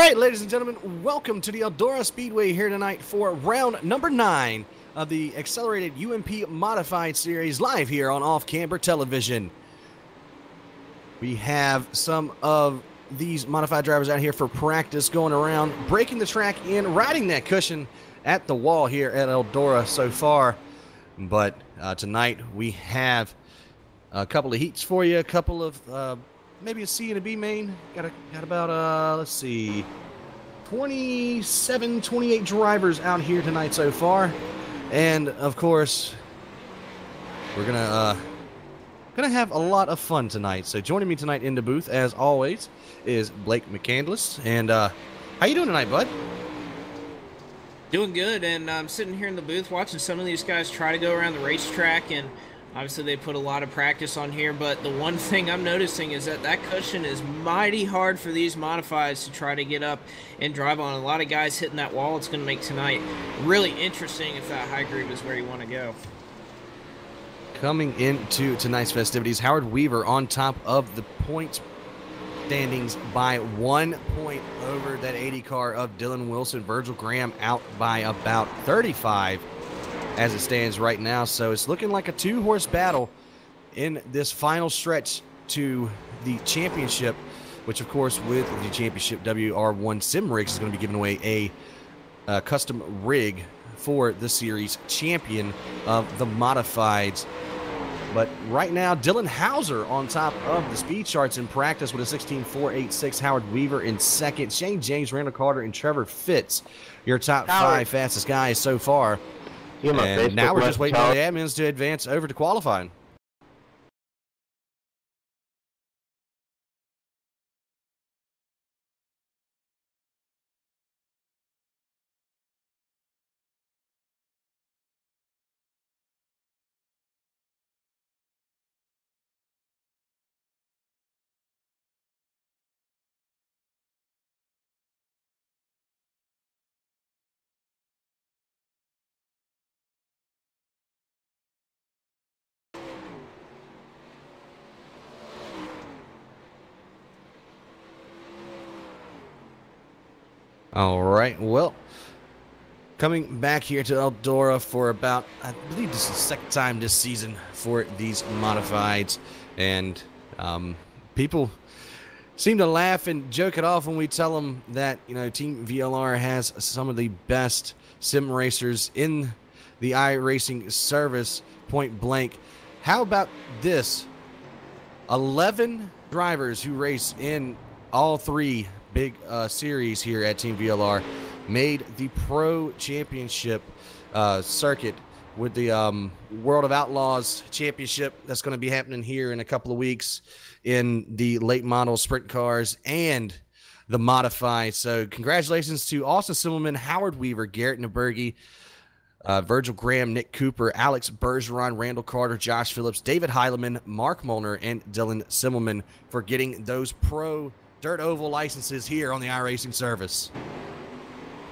right, ladies and gentlemen, welcome to the Eldora Speedway here tonight for round number 9 of the Accelerated UMP Modified Series live here on Off Camber Television. We have some of these modified drivers out here for practice, going around, breaking the track in, riding that cushion at the wall here at Eldora so far. But tonight we have a couple of heats for you, a couple of maybe a C and a B main. Got about let's see, 27, 28 drivers out here tonight so far, and of course we're gonna have a lot of fun tonight. So joining me tonight in the booth, as always, is Blake McCandless. And how you doing tonight, bud? Doing good, and I'm sitting here in the booth watching some of these guys try to go around the racetrack, and obviously they put a lot of practice on here, but the one thing I'm noticing is that cushion is mighty hard for these modifieds to try to get up and drive on. A lot of guys hitting that wall. It's going to make tonight really interesting if that high groove is where you want to go. Coming into tonight's festivities, Howard Weaver on top of the points standings by 1 point over that 80 car of Dylan Wilson. Virgil Graham out by about 35 as it stands right now. So it's looking like a 2-horse battle in this final stretch to the championship, which of course with the championship WR1 Sim Rigs is going to be giving away a custom rig for the series champion of the modifieds. But right now, Dylan Hauser on top of the speed charts in practice with a 16.486. Howard Weaver in second. Shane James, Randall Carter, and Trevor Fitz, your top 5 fastest guys so far. And now we're just waiting for the admins to advance over to qualifying. All right, well, coming back here to Eldora for about, I believe this is the second time this season for these modifieds, and people seem to laugh and joke it off when we tell them that, you know, Team VLR has some of the best sim racers in the iRacing service, point blank. How about this? 11 drivers who race in all 3 big series here at Team VLR made the Pro Championship circuit with the World of Outlaws Championship that's going to be happening here in a couple of weeks in the late model sprint cars and the modified. So congratulations to Austin Simmelman, Howard Weaver, Garrett Nabergi, Virgil Graham, Nick Cooper, Alex Bergeron, Randall Carter, Josh Phillips, David Heileman, Mark Molnar, and Dylan Simmelman for getting those Pro Dirt Oval licenses here on the iRacing service.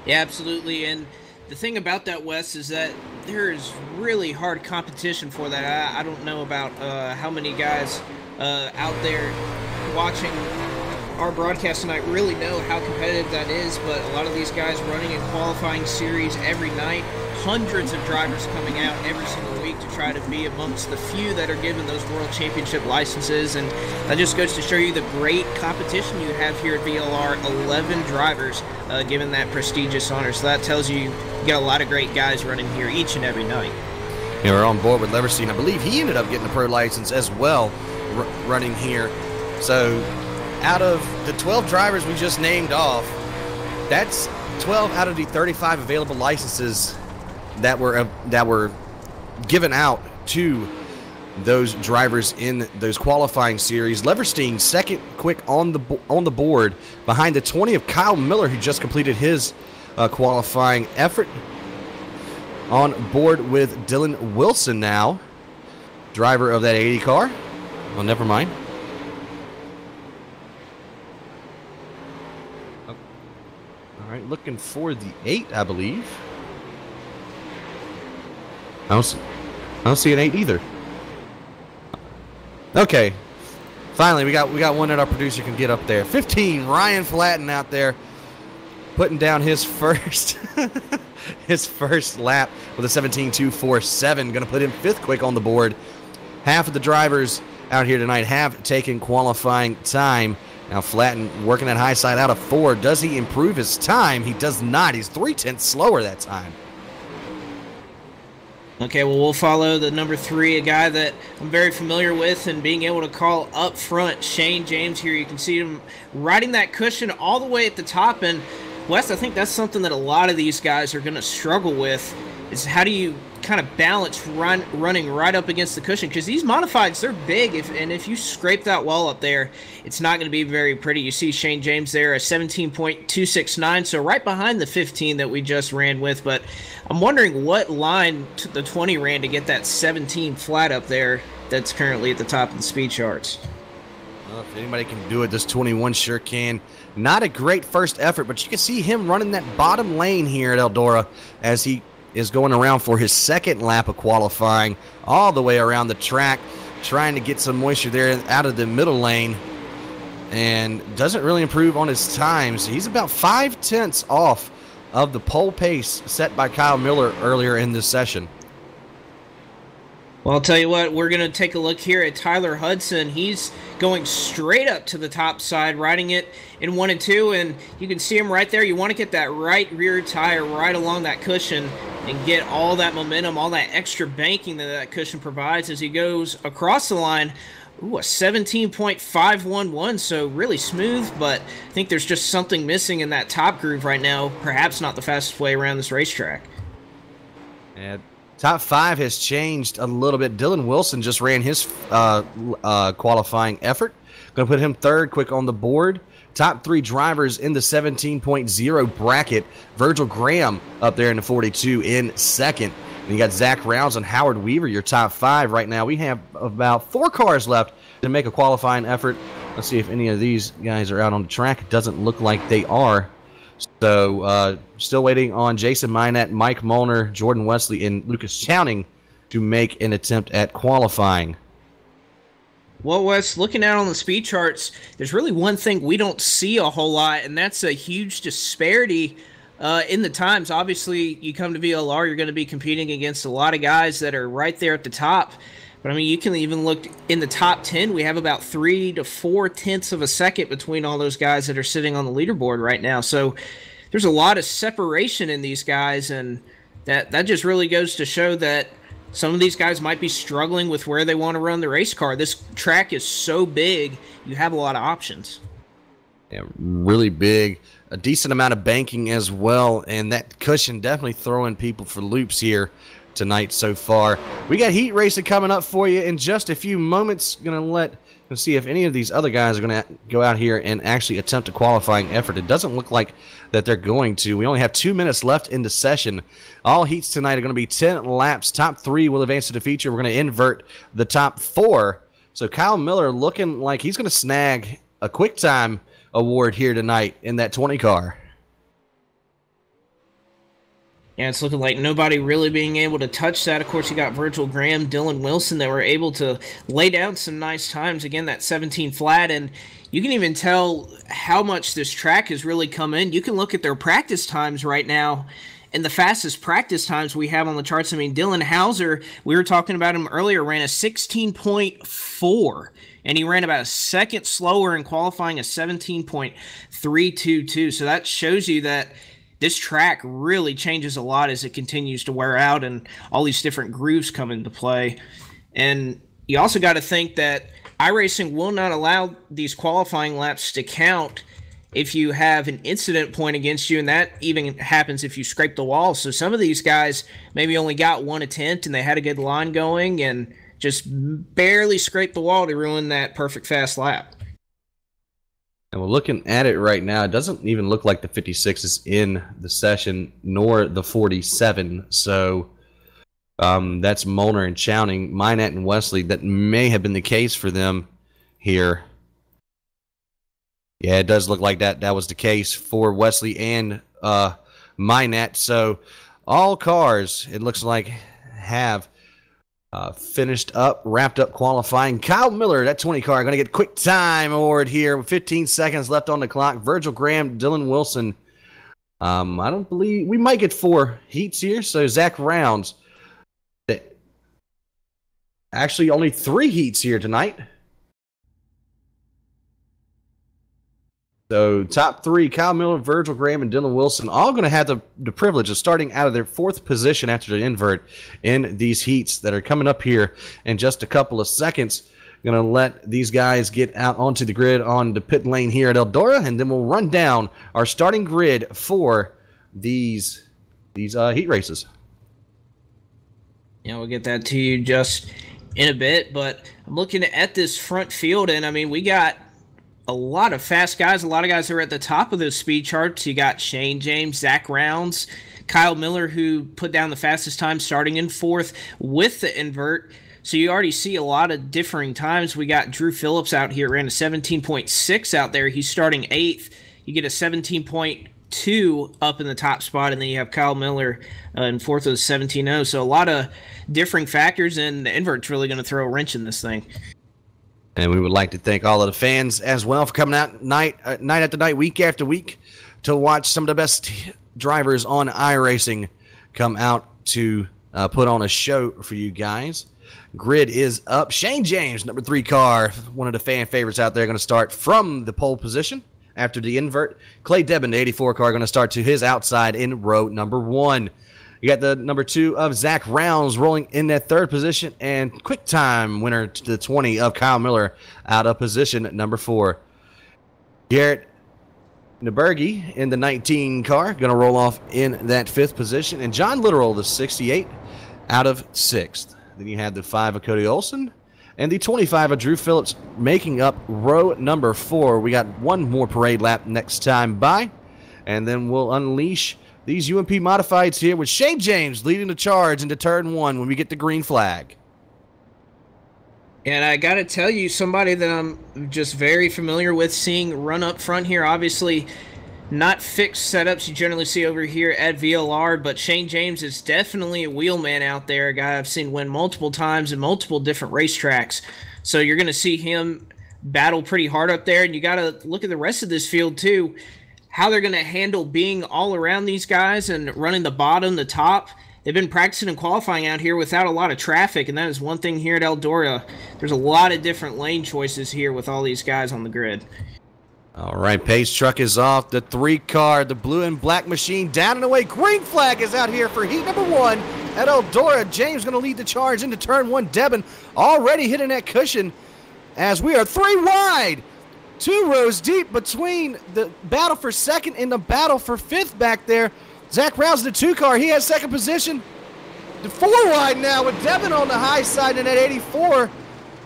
Yeah, absolutely. And the thing about that, Wes, is that there is really hard competition for that. I don't know about how many guys out there watching our broadcast tonight really know how competitive that is, but a lot of these guys running in qualifying series every night, hundreds of drivers coming out every single week to try to be amongst the few that are given those World Championship licenses, and that just goes to show you the great competition you have here at VLR. 11 drivers given that prestigious honor, so that tells you got a lot of great guys running here each and every night. Yeah, we're on board with Leverstein. I believe he ended up getting a pro license as well running here. So out of the 12 drivers we just named off, that's 12 out of the 35 available licenses that were given out to those drivers in those qualifying series. Leverstein second quick on the board behind the 20 of Kyle Miller, who just completed his qualifying effort. On board with Dylan Wilson now, driver of that 80 car. Well, never mind. Oh. All right, looking for the 8, I believe. I don't see an 8 either. Okay, finally we got one that our producer can get up there. 15, Ryan Flatten out there putting down his first his first lap with a 17.247. Going to put him 5th quick on the board. Half of the drivers out here tonight have taken qualifying time. Now Flatten working that high side out of 4. Does he improve his time? He does not. He's 0.3 slower that time. Okay, well, we'll follow the number 3, a guy that I'm very familiar with, and being able to call up front, Shane James here. You can see him riding that cushion all the way at the top. And Wes, I think that's something that a lot of these guys are going to struggle with, is how do you kind of balance running right up against the cushion, because these modifieds, they're big, and if you scrape that wall up there, it's not going to be very pretty. You see Shane James there, a 17.269, so right behind the 15 that we just ran with. But I'm wondering what line the 20 ran to get that 17 flat up there that's currently at the top of the speed charts. Well, if anybody can do it, this 21 sure can. Not a great first effort, but you can see him running that bottom lane here at Eldora as he is going around for his 2nd lap of qualifying, all the way around the track, trying to get some moisture there out of the middle lane, and doesn't really improve on his times. He's about 5/10 off of the pole pace set by Kyle Miller earlier in this session. Well, I'll tell you what, we're going to take a look here at Tyler Hudson. He's going straight up to the top side, riding it in 1 and 2, and you can see him right there. You want to get that right rear tire right along that cushion and get all that momentum, all that extra banking that that cushion provides as he goes across the line. Ooh, a 17.511, so really smooth, but I think there's just something missing in that top groove right now. Perhaps not the fastest way around this racetrack. And top 5 has changed a little bit. Dylan Wilson just ran his qualifying effort. Going to put him 3rd quick on the board. Top 3 drivers in the 17.0 bracket. Virgil Graham up there in the 42 in 2nd. And you got Zach Rounds and Howard Weaver, your top 5 right now. We have about 4 cars left to make a qualifying effort. Let's see if any of these guys are out on the track. It doesn't look like they are. So still waiting on Jason Minette, Mike Molnar, Jordan Wesley, and Lucas Chowning to make an attempt at qualifying. Well, Wes, looking out on the speed charts, there's really one thing we don't see a whole lot, and that's a huge disparity in the times. Obviously, you come to VLR, you're going to be competing against a lot of guys that are right there at the top. But, I mean, you can even look in the top 10. We have about 3 to 4 tenths of a second between all those guys that are sitting on the leaderboard right now. So there's a lot of separation in these guys, and that just really goes to show that some of these guys might be struggling with where they want to run the race car. This track is so big, you have a lot of options. Yeah, really big. A decent amount of banking as well, and that cushion definitely throwing people for loops here tonight so far. We got heat racing coming up for you in just a few moments. Gonna see if any of these other guys are gonna go out here and actually attempt a qualifying effort. It doesn't look like that they're going to. We only have 2 minutes left in the session. All heats tonight are going to be 10 laps. Top 3 will advance to the feature. We're going to invert the top 4. So Kyle Miller looking like he's going to snag a quick time award here tonight in that 20 car. Yeah, it's looking like nobody really being able to touch that. Of course, you got Virgil Graham, Dylan Wilson that were able to lay down some nice times. Again, that 17 flat, and you can even tell how much this track has really come in. You can look at their practice times right now, and the fastest practice times we have on the charts. I mean, Dylan Hauser, we were talking about him earlier, ran a 16.4, and he ran about a second slower in qualifying, a 17.322. So that shows you that this track really changes a lot as it continues to wear out and all these different grooves come into play. And you also got to think that iRacing will not allow these qualifying laps to count if you have an incident point against you, and that even happens if you scrape the wall. So some of these guys maybe only got one attempt and they had a good line going and just barely scraped the wall to ruin that perfect fast lap. And we're looking at it right now. It doesn't even look like the 56 is in the session, nor the 47. So that's Molnar and Chowning, Minette and Wesley. That may have been the case for them here. Yeah, it does look like that was the case for Wesley and Minette. So all cars, it looks like, have wrapped up qualifying. Kyle Miller, that 20 car, going to get quick time award here with 15 seconds left on the clock. Virgil Graham, Dylan Wilson, I don't believe we might get 4 heats here. So Zach Rounds, actually only 3 heats here tonight. So top 3, Kyle Miller, Virgil Graham, and Dylan Wilson, all going to have the privilege of starting out of their 4th position after the invert in these heats that are coming up here in just a couple of seconds. Going to let these guys get out onto the grid on the pit lane here at Eldora, and then we'll run down our starting grid for these heat races. Yeah, we'll get that to you just in a bit, but I'm looking at this front field, and I mean, we got a lot of fast guys, a lot of guys that are at the top of those speed charts. You got Shane James, Zach Rounds, Kyle Miller, who put down the fastest time starting in 4th with the invert. So you already see a lot of differing times. We got Drew Phillips out here, ran a 17.6 out there. He's starting 8th. You get a 17.2 up in the top spot, and then you have Kyle Miller in 4th with a 17.0. So a lot of differing factors, and the invert's really going to throw a wrench in this thing. And we would like to thank all of the fans as well for coming out night after night, week after week, to watch some of the best drivers on iRacing come out to put on a show for you guys. Grid is up. Shane James, number 3 car, one of the fan favorites out there, going to start from the pole position after the invert. Clay Debin, the 84 car, going to start to his outside in row number 1. You got the number 2 of Zach Rounds rolling in that 3rd position, and quick time winner to the 20 of Kyle Miller out of position number 4. Garrett Nebergi in the 19 car, going to roll off in that 5th position, and John Littoral, the 68, out of 6th. Then you had the 5 of Cody Olson and the 25 of Drew Phillips making up row number 4. We got one more parade lap next time by, and then we'll unleash these UMP modifieds here with Shane James leading the charge into turn 1 when we get the green flag. And I got to tell you, somebody that I'm just very familiar with seeing run up front here, obviously not fixed setups you generally see over here at VLR, but Shane James is definitely a wheelman out there, a guy I've seen win multiple times in multiple different racetracks. So you're going to see him battle pretty hard up there, and you got to look at the rest of this field too, how they're going to handle being all around these guys and running the bottom, the top. They've been practicing and qualifying out here without a lot of traffic, and that is one thing here at Eldora. There's a lot of different lane choices here with all these guys on the grid. All right, pace truck is off. The 3 car, the blue and black machine down and away. Green flag is out here for heat number 1 at Eldora. James going to lead the charge into turn 1. Devin already hitting that cushion as we are 3 wide. 2 rows deep between the battle for 2nd and the battle for 5th back there. Zach Rounds in the 2 car. He has 2nd position. The 4 wide now with Devin on the high side in that 84.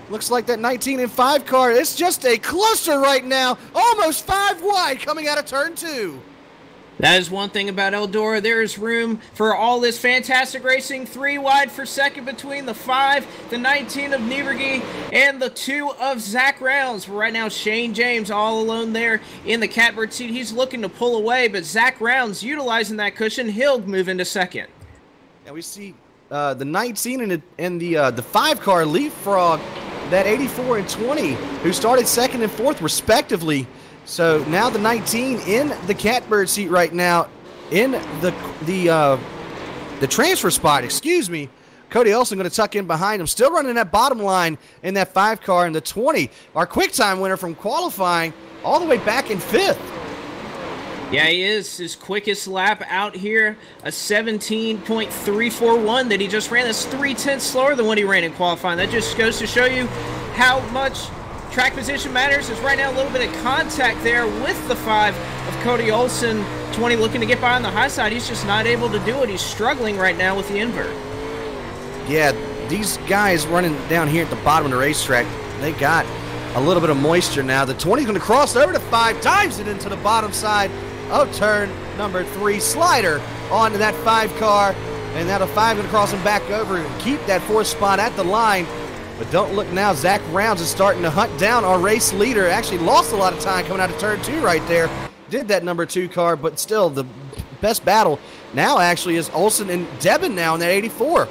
Looks like that 19 and 5 car. It's just a cluster right now. Almost 5 wide coming out of turn 2. That is one thing about Eldora. There is room for all this fantastic racing. 3 wide for 2nd between the 5, the 19 of Nieberge, and the 2 of Zach Rounds. But right now, Shane James all alone there in the catbird seat. He's looking to pull away, but Zach Rounds utilizing that cushion. He'll move into 2nd. And we see the 19 and the 5 car leapfrog that 84 and 20, who started 2nd and 4th respectively. So now the 19 in the catbird seat right now in the transfer spot, excuse me. Cody Olson going to tuck in behind him, still running that bottom line in that 5 car, and the 20, our quick time winner from qualifying all the way back in 5th. Yeah, he is. His quickest lap out here, a 17.341 that he just ran. That's 3/10 slower than what he ran in qualifying. That just goes to show you how much track position matters. There's right now a little bit of contact there with the 5 of Cody Olson. 20 looking to get by on the high side. He's just not able to do it. He's struggling right now with the invert. Yeah, these guys running down here at the bottom of the racetrack, they got a little bit of moisture now. The 20 is going to cross over to 5, times it into the bottom side of turn number 3. Slider onto that 5 car, and now the 5 going to cross him back over and keep that 4th spot at the line. But don't look now, Zach Rounds is starting to hunt down our race leader. Actually lost a lot of time coming out of turn 2 right there. Did that number 2 car, but still the best battle now actually is Olson and Devin now in that 84.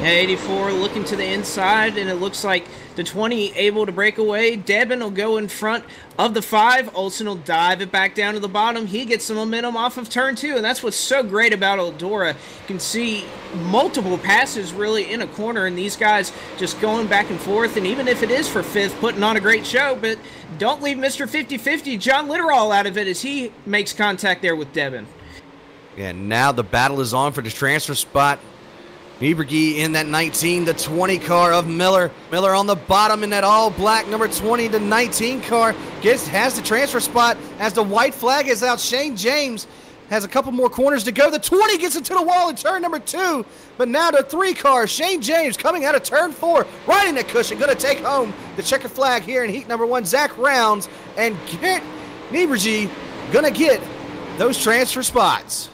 Yeah, 84 looking to the inside, and it looks like The 20 able to break away. Debin will go in front of the 5. Olsen will dive it back down to the bottom. He gets some momentum off of turn 2, and that's what's so great about Eldora. You can see multiple passes really in a corner, and these guys just going back and forth, and even if it is for 5th, putting on a great show, but don't leave Mr. 50-50, John Litterall, out of it as he makes contact there with Debin. And now the battle is on for the transfer spot. Nieberge in that 19, the 20 car of Miller. Miller on the bottom in that all-black number 20 to 19 car. Has the transfer spot as the white flag is out. Shane James has a couple more corners to go. The 20 gets into the wall in turn number 2. But now the 3 car, Shane James coming out of turn 4, riding the cushion, going to take home the checker flag here in heat number 1. Zach Rounds and Garrett Nieberge going to get those transfer spots.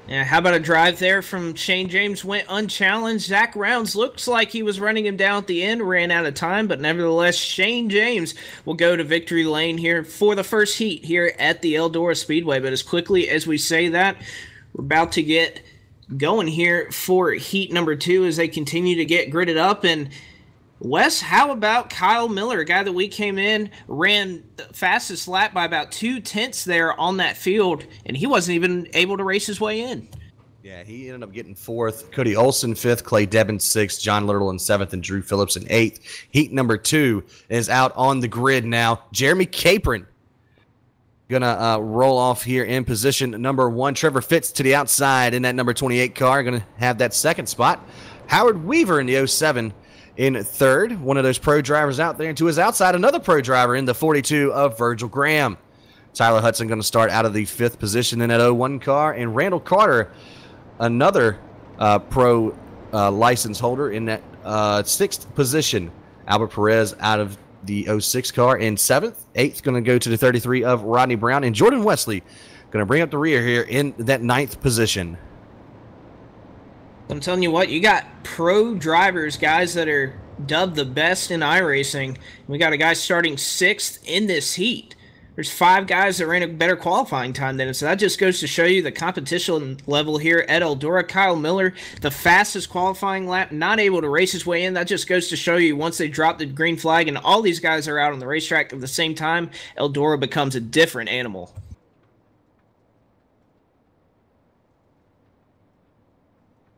Yeah, how about a drive there from Shane James? Went unchallenged. Zach Rounds looks like he was running him down at the end, ran out of time, but nevertheless, Shane James will go to victory lane here for the first heat here at the Eldora Speedway. But as quickly as we say that, we're about to get going here for heat number 2 as they continue to get gridded up. And Wes, how about Kyle Miller, a guy that we came in, ran the fastest lap by about 2/10 there on that field, and he wasn't even able to race his way in. Yeah, he ended up getting 4th. Cody Olsen 5th, Clay Debin 6th, John Little in 7th, and Drew Phillips in 8th. Heat number 2 is out on the grid now. Jeremy Capron gonna roll off here in position number 1. Trevor Fitz to the outside in that number 28 car, gonna have that second spot. Howard Weaver in the 07 in 3rd, one of those pro drivers out there. And to his outside, another pro driver in the 42 of Virgil Graham. Tyler Hudson going to start out of the 5th position in that 01 car. And Randall Carter, another pro license holder in that 6th position. Albert Perez out of the 06 car in 7th. 8th going to go to the 33 of Rodney Brown. And Jordan Wesley going to bring up the rear here in that 9th position. I'm telling you what, you got pro drivers, guys that are dubbed the best in iRacing. We got a guy starting 6th in this heat. There's 5 guys that ran a better qualifying time than him, so that just goes to show you the competition level here at Eldora. Kyle Miller, the fastest qualifying lap, not able to race his way in. That just goes to show you once they drop the green flag and all these guys are out on the racetrack at the same time, Eldora becomes a different animal.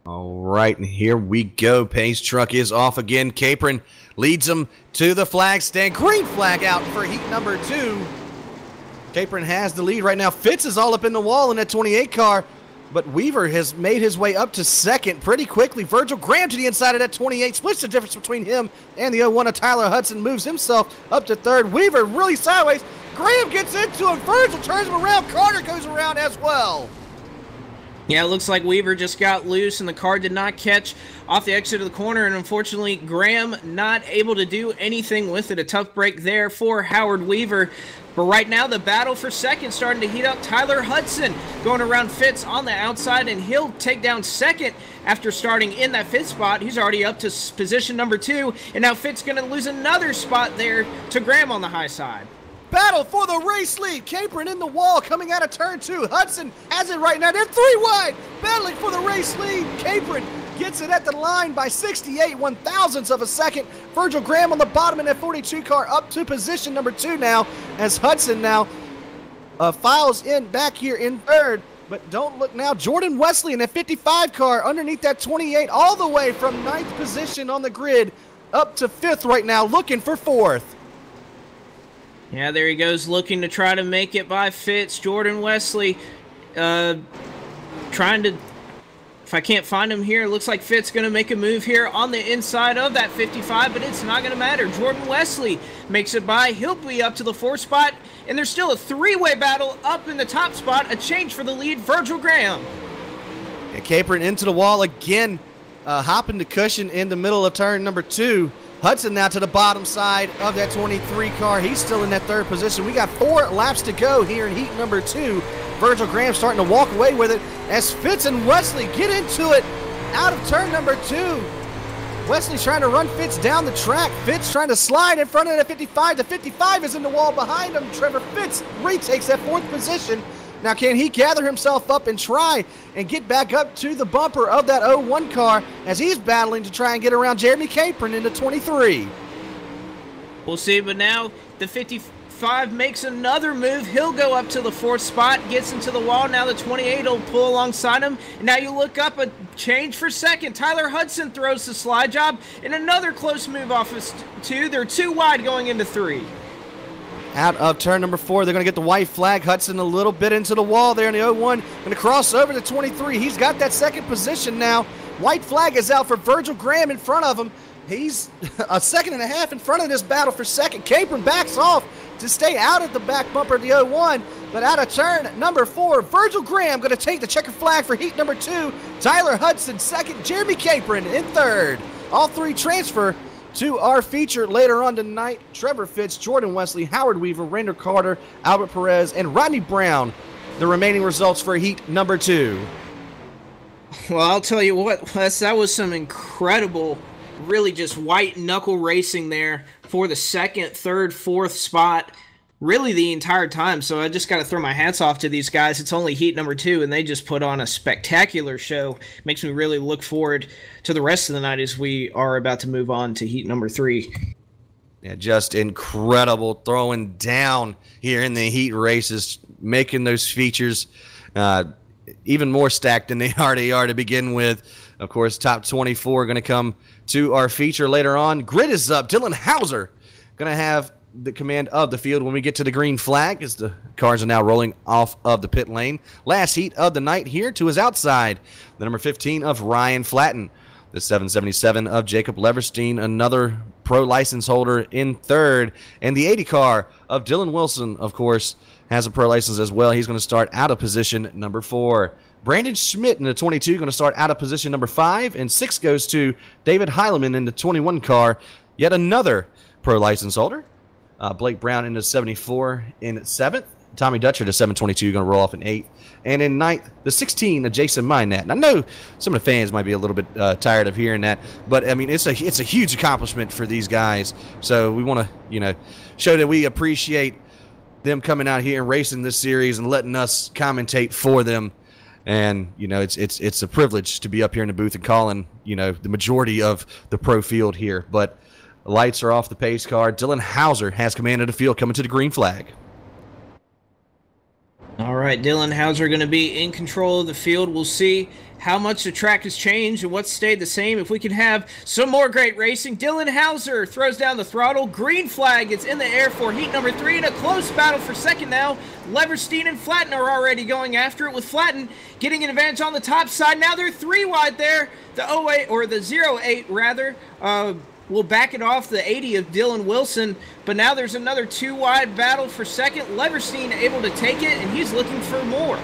All right, and here we go. Pace truck is off again. Capron leads him to the flag stand. Green flag out for heat number 2. Capron has the lead right now. Fitz is all up in the wall in that 28 car, but Weaver has made his way up to 2nd pretty quickly. Virgil Graham to the inside of that 28. Splits the difference between him and the 01 of Tyler Hudson. Moves himself up to 3rd. Weaver really sideways. Graham gets into him. Virgil turns him around. Carter goes around as well. Yeah, it looks like Weaver just got loose and the car did not catch off the exit of the corner, and unfortunately Graham not able to do anything with it. A tough break there for Howard Weaver. But right now the battle for 2nd starting to heat up. Tyler Hudson going around Fitz on the outside, and he'll take down 2nd after starting in that 5th spot. He's already up to position number 2, and now Fitz going to lose another spot there to Graham on the high side. Battle for the race lead. Capron in the wall coming out of turn 2. Hudson has it right now. They're 3 wide. Battling for the race lead. Capron gets it at the line by 68 1/1000ths of a second. Virgil Graham on the bottom in that 42 car up to position number 2 now, as Hudson now files in back here in 3rd. But don't look now. Jordan Wesley in that 55 car underneath that 28 all the way from 9th position on the grid up to 5th right now, looking for 4th. Yeah, there he goes, looking to try to make it by Fitz. Jordan Wesley trying to, if I can't find him here, it looks like Fitz going to make a move here on the inside of that 55, but it's not going to matter. Jordan Wesley makes it by. He'll be up to the 4th spot, and there's still a 3-way battle up in the top spot. A change for the lead, Virgil Graham. And Capron into the wall again, hopping the cushion in the middle of turn number 2. Hudson now to the bottom side of that 23 car. He's still in that 3rd position. We got 4 laps to go here in heat number 2. Virgil Graham starting to walk away with it as Fitz and Wesley get into it out of turn number 2. Wesley trying to run Fitz down the track. Fitz trying to slide in front of the 55. The 55 is in the wall behind him. Trevor Fitz retakes that 4th position Now, can he gather himself up and try and get back up to the bumper of that 01 car as he's battling to try and get around Jeremy Capron into 23? We'll see, but now the 55 makes another move. He'll go up to the 4th spot, gets into the wall. Now the 28 will pull alongside him. And now you look up, a change for 2nd. Tyler Hudson throws the slide job, and another close move off of 2. They're 2 wide going into 3. Out of turn number 4, they're going to get the white flag. Hudson a little bit into the wall there in the 01. Going to cross over to 23. He's got that 2nd position now. White flag is out for Virgil Graham in front of him. He's a 2.5 seconds in front of this battle for 2nd. Capron backs off to stay out of the back bumper of the 01. But out of turn number 4, Virgil Graham going to take the checker flag for heat number 2. Tyler Hudson 2nd. Jeremy Capron in 3rd. All 3 transfer to our feature later on tonight. Trevor Fitz, Jordan Wesley, Howard Weaver, Rander Carter, Albert Perez, and Rodney Brown. The remaining results for heat number 2. Well, I'll tell you what, Wes, that was some incredible, really just white knuckle racing there for the 2nd, 3rd, 4th spot, really the entire time. So I just got to throw my hats off to these guys. It's only heat number 2, and they just put on a spectacular show. Makes me really look forward to the rest of the night as we are about to move on to heat number 3. Yeah, just incredible throwing down here in the heat races, making those features even more stacked than they already are to begin with. Of course, top 24 going to come to our feature later on. Grid is up. Dylan Hauser going to have the command of the field when we get to the green flag as the cars are now rolling off of the pit lane. Last heat of the night here to his outside, the number 15 of Ryan Flatten, the 777 of Jacob Leverstein, another pro license holder in 3rd, and the 80 car of Dylan Wilson, of course, has a pro license as well. He's going to start out of position number 4. Brandon Schmidt in the 22 going to start out of position number 5, and 6 goes to David Heileman in the 21 car, yet another pro license holder. Blake Brown in the 74 in 7th. Tommy Dutcher to 722 going to roll off in 8th. And in 9th, the 16 of Jason Minat. And I know some of the fans might be a little bit tired of hearing that, but I mean it's a huge accomplishment for these guys. So we want to show that we appreciate them coming out here and racing this series and letting us commentate for them. And it's a privilege to be up here in the booth and calling the majority of the pro field here. But the lights are off the pace car. Dylan Hauser has command of the field coming to the green flag. All right, Dylan Hauser going to be in control of the field. We'll see how much the track has changed and what's stayed the same. If we can have some more great racing. Dylan Hauser throws down the throttle. Green flag is in the air for heat number 3 in a close battle for 2nd now. Leverstein and Flatten are already going after it, with Flatten getting an advantage on the top side. Now they're 3 wide there. The 08, or the 08 rather, will back it off the 80 of Dylan Wilson, but now there's another 2 wide battle for 2nd. Leverstein able to take it, and he's looking for more.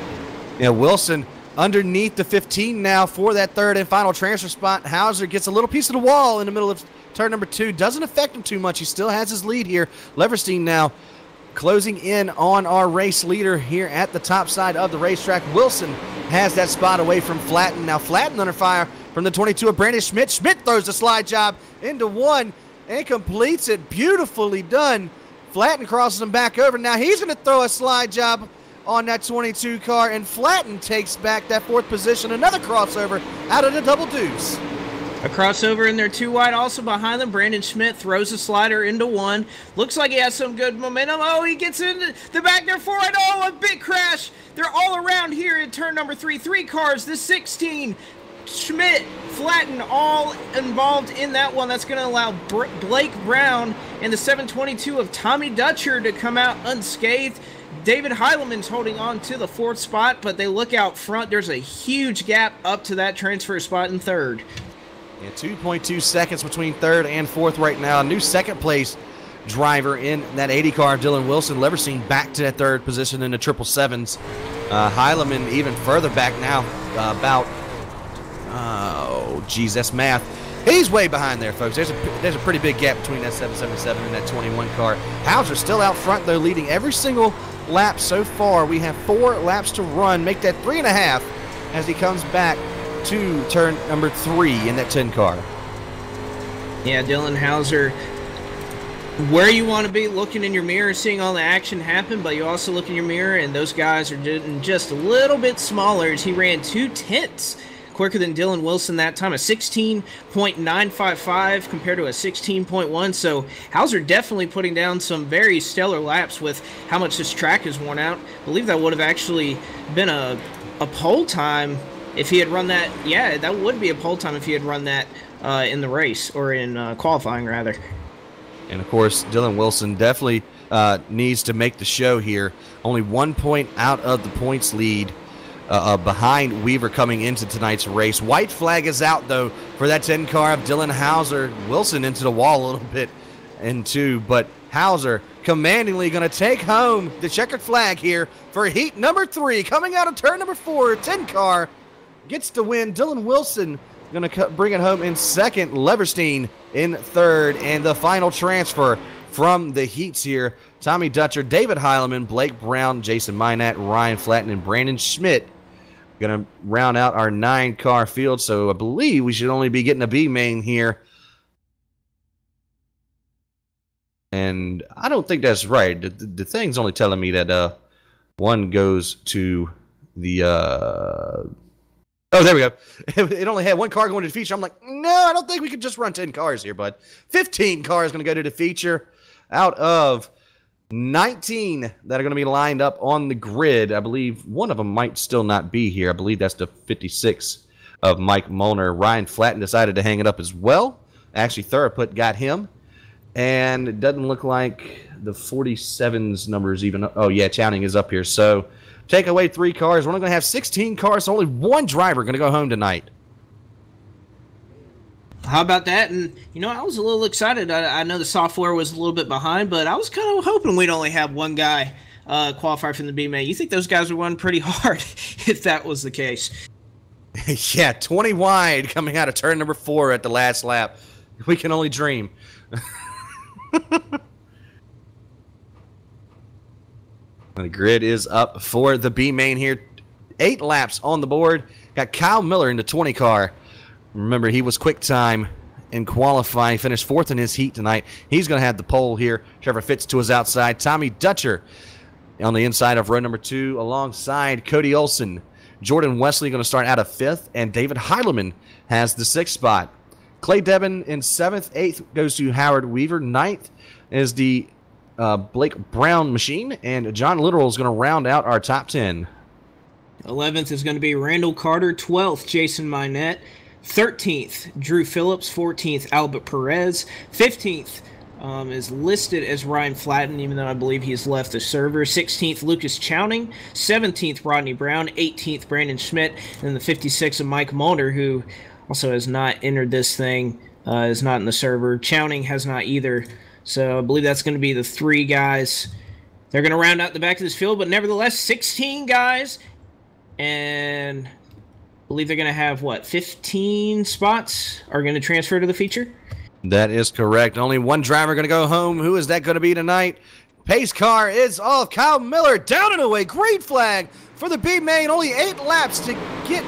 Yeah, Wilson underneath the 15 now for that 3rd and final transfer spot. Hauser gets a little piece of the wall in the middle of turn number 2. Doesn't affect him too much. He still has his lead here. Leverstein now closing in on our race leader here at the top side of the racetrack. Wilson has that spot away from Flatten. Now Flatten under fire from the 22 of Brandon Schmidt. Schmidt throws the slide job into 1 and completes it. Beautifully done. Flatten crosses him back over. Now he's going to throw a slide job on that 22 car, and Flatten takes back that 4th position. Another crossover out of the double deuce. A crossover in there 2 wide also behind them. Brandon Schmidt throws a slider into 1. Looks like he has some good momentum. Oh, he gets into the back there 4 wide. Oh, a big crash. They're all around here in turn number 3. 3 cars, the 16, Schmidt, Flatten, all involved in that one. That's going to allow Blake Brown and the 722 of Tommy Dutcher to come out unscathed. David Heileman's holding on to the 4th spot, but they look out front. There's a huge gap up to that transfer spot in 3rd. Yeah, 2.2 seconds between 3rd and 4th right now. A new 2nd place driver in that 80 car, Dylan Wilson. Leverstein back to that 3rd position in the 777s. Heileman even further back now, about, that's math. He's way behind there, folks. There's a pretty big gap between that 777 and that 21 car. Hauser still out front, though, leading every single lap so far. We have 4 laps to run. Make that 3.5 as he comes back to turn number 3 in that 10 car. Yeah, Dylan Hauser where you want to be, looking in your mirror, seeing all the action happen, but you also look in your mirror, and those guys are getting just a little bit smaller as he ran 2/10 quicker than Dylan Wilson that time, a 16.955 compared to a 16.1. So Hauser definitely putting down some very stellar laps with how much this track is worn out. I believe that would have actually been a pole time if he had run that. Yeah, that would be a pole time if he had run that in the race, or in qualifying rather. And of course, Dylan Wilson definitely needs to make the show here. Only 1 point out of the points lead behind Weaver coming into tonight's race. White flag is out, though, for that 10 car of Dylan Hauser. Wilson into the wall a little bit into, but Hauser commandingly going to take home the checkered flag here for heat number 3. Coming out of turn number 4, 10 car gets the win. Dylan Wilson going to bring it home in second. Leverstein in third. And the final transfer from the heats here: Tommy Dutcher, David Heileman, Blake Brown, Jason Minat, Ryan Flatten, and Brandon Schmidt. Going to round out our 9-car field, so I believe we should only be getting a B main here. And I don't think that's right. The thing's only telling me that one goes to the... Oh, there we go. It only had 1 car going to the feature. I'm like, no, I don't think we could just run 10 cars here, bud. 15 cars going to go to the feature out of 19 that are going to be lined up on the grid. I believe one of them might still not be here. I believe that's the 56 of Mike Molnar. Ryan Flatten decided to hang it up as well. Actually, Thuraput got him. And it doesn't look like the 47's numbers even. Oh, yeah, Chowning is up here. So take away 3 cars. We're only going to have 16 cars. So only 1 driver going to go home tonight. How about that? And, you know, I was a little excited. I know the software was a little bit behind, but I was kind of hoping we'd only have 1 guy qualify from the B main. You think those guys would run pretty hard if that was the case? Yeah, 20 wide coming out of turn number 4 at the last lap. We can only dream. The grid is up for the B main here. 8 laps on the board. Got Kyle Miller in the 20 car. Remember, he was quick time in qualifying, finished 4th in his heat tonight. He's going to have the pole here. Trevor Fitz to his outside. Tommy Dutcher on the inside of row number 2 alongside Cody Olson. Jordan Wesley going to start out of 5th, and David Heileman has the 6th spot. Clay Debin in 7th. 8th goes to Howard Weaver. 9th is the Blake Brown machine, and John Literal is going to round out our top 10. 11th is going to be Randall Carter. 12th, Jason Minette. 13th, Drew Phillips. 14th, Albert Perez. 15th is listed as Ryan Flatten, even though I believe he's left the server. 16th, Lucas Chowning. 17th, Rodney Brown. 18th, Brandon Schmidt. And the 56 of Mike Mulder, who also has not entered this thing, is not in the server. Chowning has not either. So I believe that's going to be the 3 guys. They're going to round out the back of this field, but nevertheless, 16 guys. And I believe they're going to have, 15 spots are going to transfer to the feature? That is correct. Only 1 driver going to go home. Who is that going to be tonight? Pace car is off. Kyle Miller down and away. Green flag for the B main. Only 8 laps to get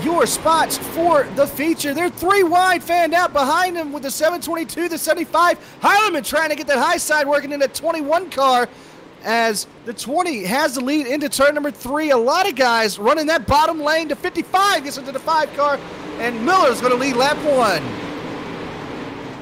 your spots for the feature. They're 3 wide, fanned out behind him with the 722, the 75. Heileman trying to get that high side working in a 21 car as the 20 has the lead into turn number 3. A lot of guys running that bottom lane to 55, gets into the 5 car, and Miller's going to lead lap 1.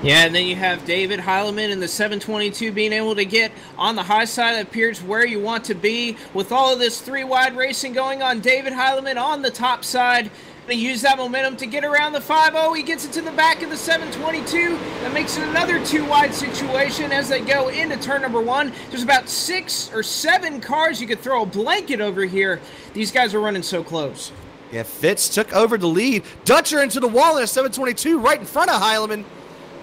Yeah, and then you have David Heileman in the 722 being able to get on the high side. That appears where you want to be. With all of this 3 wide racing going on, David Heileman on the top side. Going to use that momentum to get around the 5-0. He gets it to the back of the 722. That makes it another 2 wide situation as they go into turn number 1. There's about 6 or 7 cars you could throw a blanket over here. These guys are running so close. Yeah, Fitz took over the lead. Dutcher into the wall in a 722 right in front of Heileman.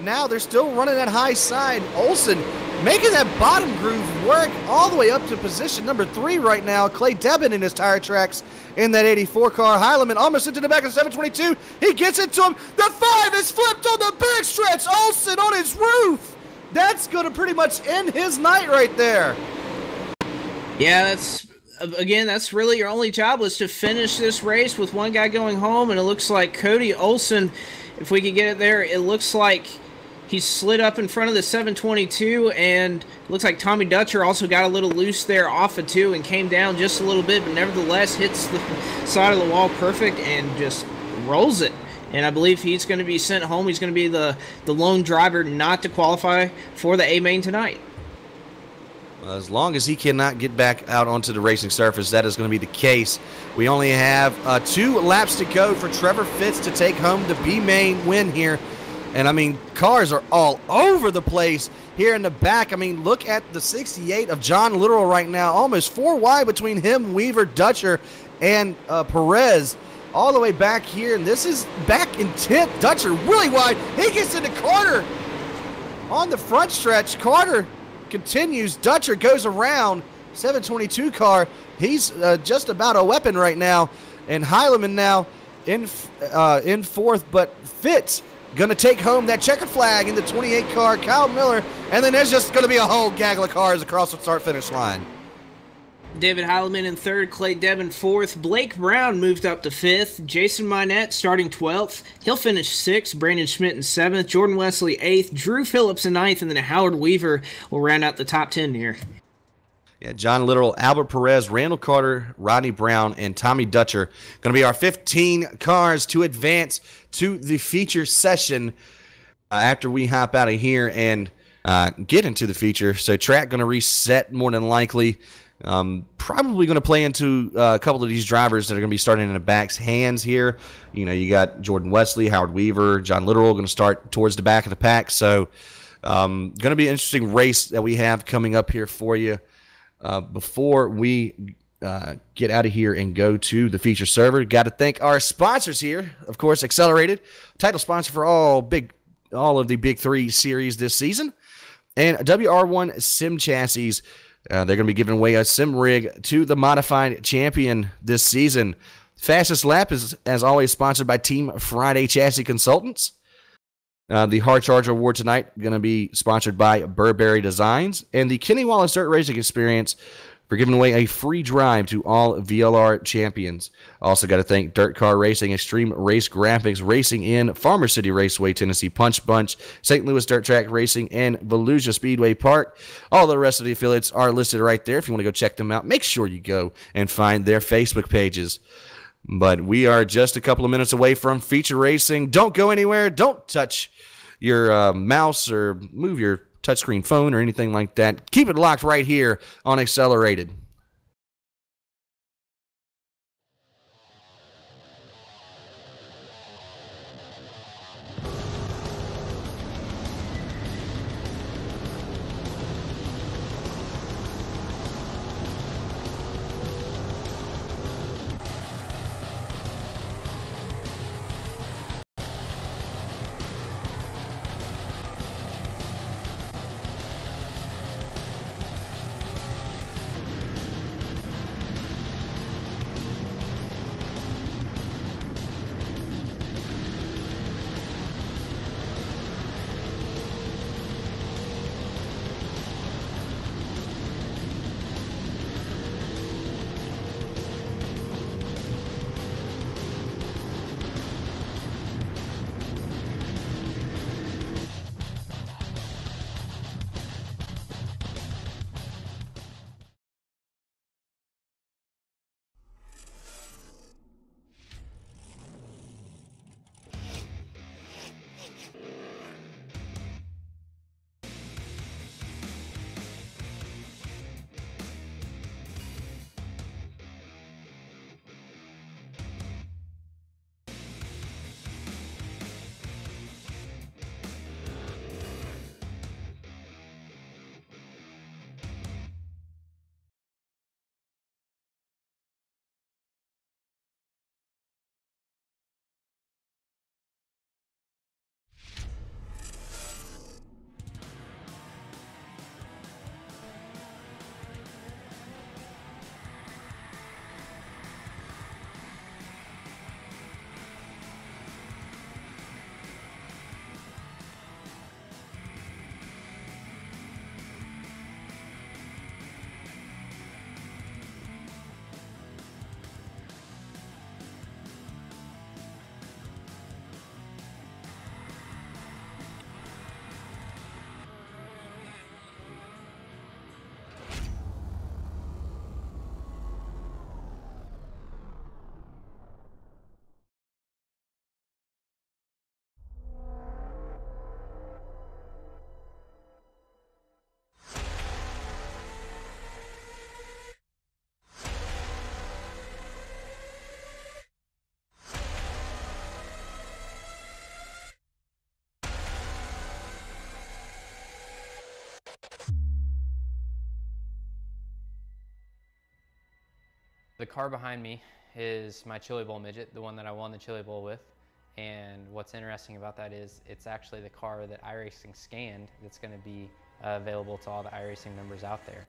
Now they're still running that high side. Olsen making that bottom groove work all the way up to position number 3 right now. Clay Debin in his tire tracks in that 84 car. Heileman almost into the back of the 722. He gets it to him. The 5 is flipped on the big stretch. Olsen on his roof. That's going to pretty much end his night right there. Yeah, that's really your only job, was to finish this race with 1 guy going home, and it looks like Cody Olsen, if we could get it there, it looks like He slid up in front of the 722, and looks like Tommy Dutcher also got a little loose there off of 2 and came down just a little bit, but nevertheless hits the side of the wall perfect and just rolls it. And I believe he's going to be sent home. He's going to be the lone driver not to qualify for the A-Main tonight. As long as he cannot get back out onto the racing surface, that is going to be the case. We only have 2 laps to go for Trevor Fitz to take home the B-Main win here. And, I mean, cars are all over the place here in the back. I mean, look at the 68 of John Littoral right now. Almost 4 wide between him, Weaver, Dutcher, and Perez. All the way back here. And this is back in 10th. Dutcher really wide. He gets into Carter on the front stretch. Carter continues. Dutcher goes around. 722 car. He's just about a weapon right now. And Heilemann now in 4th. But Fitz going to take home that checkered flag in the 28 car, Kyle Miller, and then there's just going to be a whole gaggle of cars across the start-finish line. David Heilemann in 3rd, Clay Debb in 4th, Blake Brown moved up to 5th, Jason Minette starting 12th, he'll finish 6th, Brandon Schmidt in 7th, Jordan Wesley 8th, Drew Phillips in 9th, and then Howard Weaver will round out the top 10 here. Yeah, John Littoral, Albert Perez, Randall Carter, Rodney Brown, and Tommy Dutcher going to be our 15 cars to advance to the feature session after we hop out of here and get into the feature. So track going to reset more than likely. Probably going to play into a couple of these drivers that are going to be starting in the back's hands here. You know, you got Jordan Wesley, Howard Weaver, John Littoral going to start towards the back of the pack. So going to be an interesting race that we have coming up here for you. Before we get out of here and go to the feature server, got to thank our sponsors here. Of course, X.CELERATED, title sponsor for all of the Big 3 series this season, and WR1 Sim Chassis. They're going to be giving away a sim rig to the modified champion this season. Fastest lap is, as always, sponsored by Team Friday Chassis Consultants. The Hard Charger Award tonight going to be sponsored by Burberry Designs and the Kenny Wallace Dirt Racing Experience for giving away a free drive to all VLR champions. Also got to thank Dirt Car Racing, Extreme Race Graphics, Racing in Farmer City Raceway, Tennessee, Punch Bunch, St. Louis Dirt Track Racing, and Volusia Speedway Park. All the rest of the affiliates are listed right there. If you want to go check them out, make sure you go and find their Facebook pages. But we are just a couple of minutes away from feature racing. Don't go anywhere. Don't touch your mouse or move your touchscreen phone or anything like that. Keep it locked right here on X.CELERATED. The car behind me is my Chili Bowl midget, the one that I won the Chili Bowl with. And what's interesting about that is it's actually the car that iRacing scanned that's going to be available to all the iRacing members out there.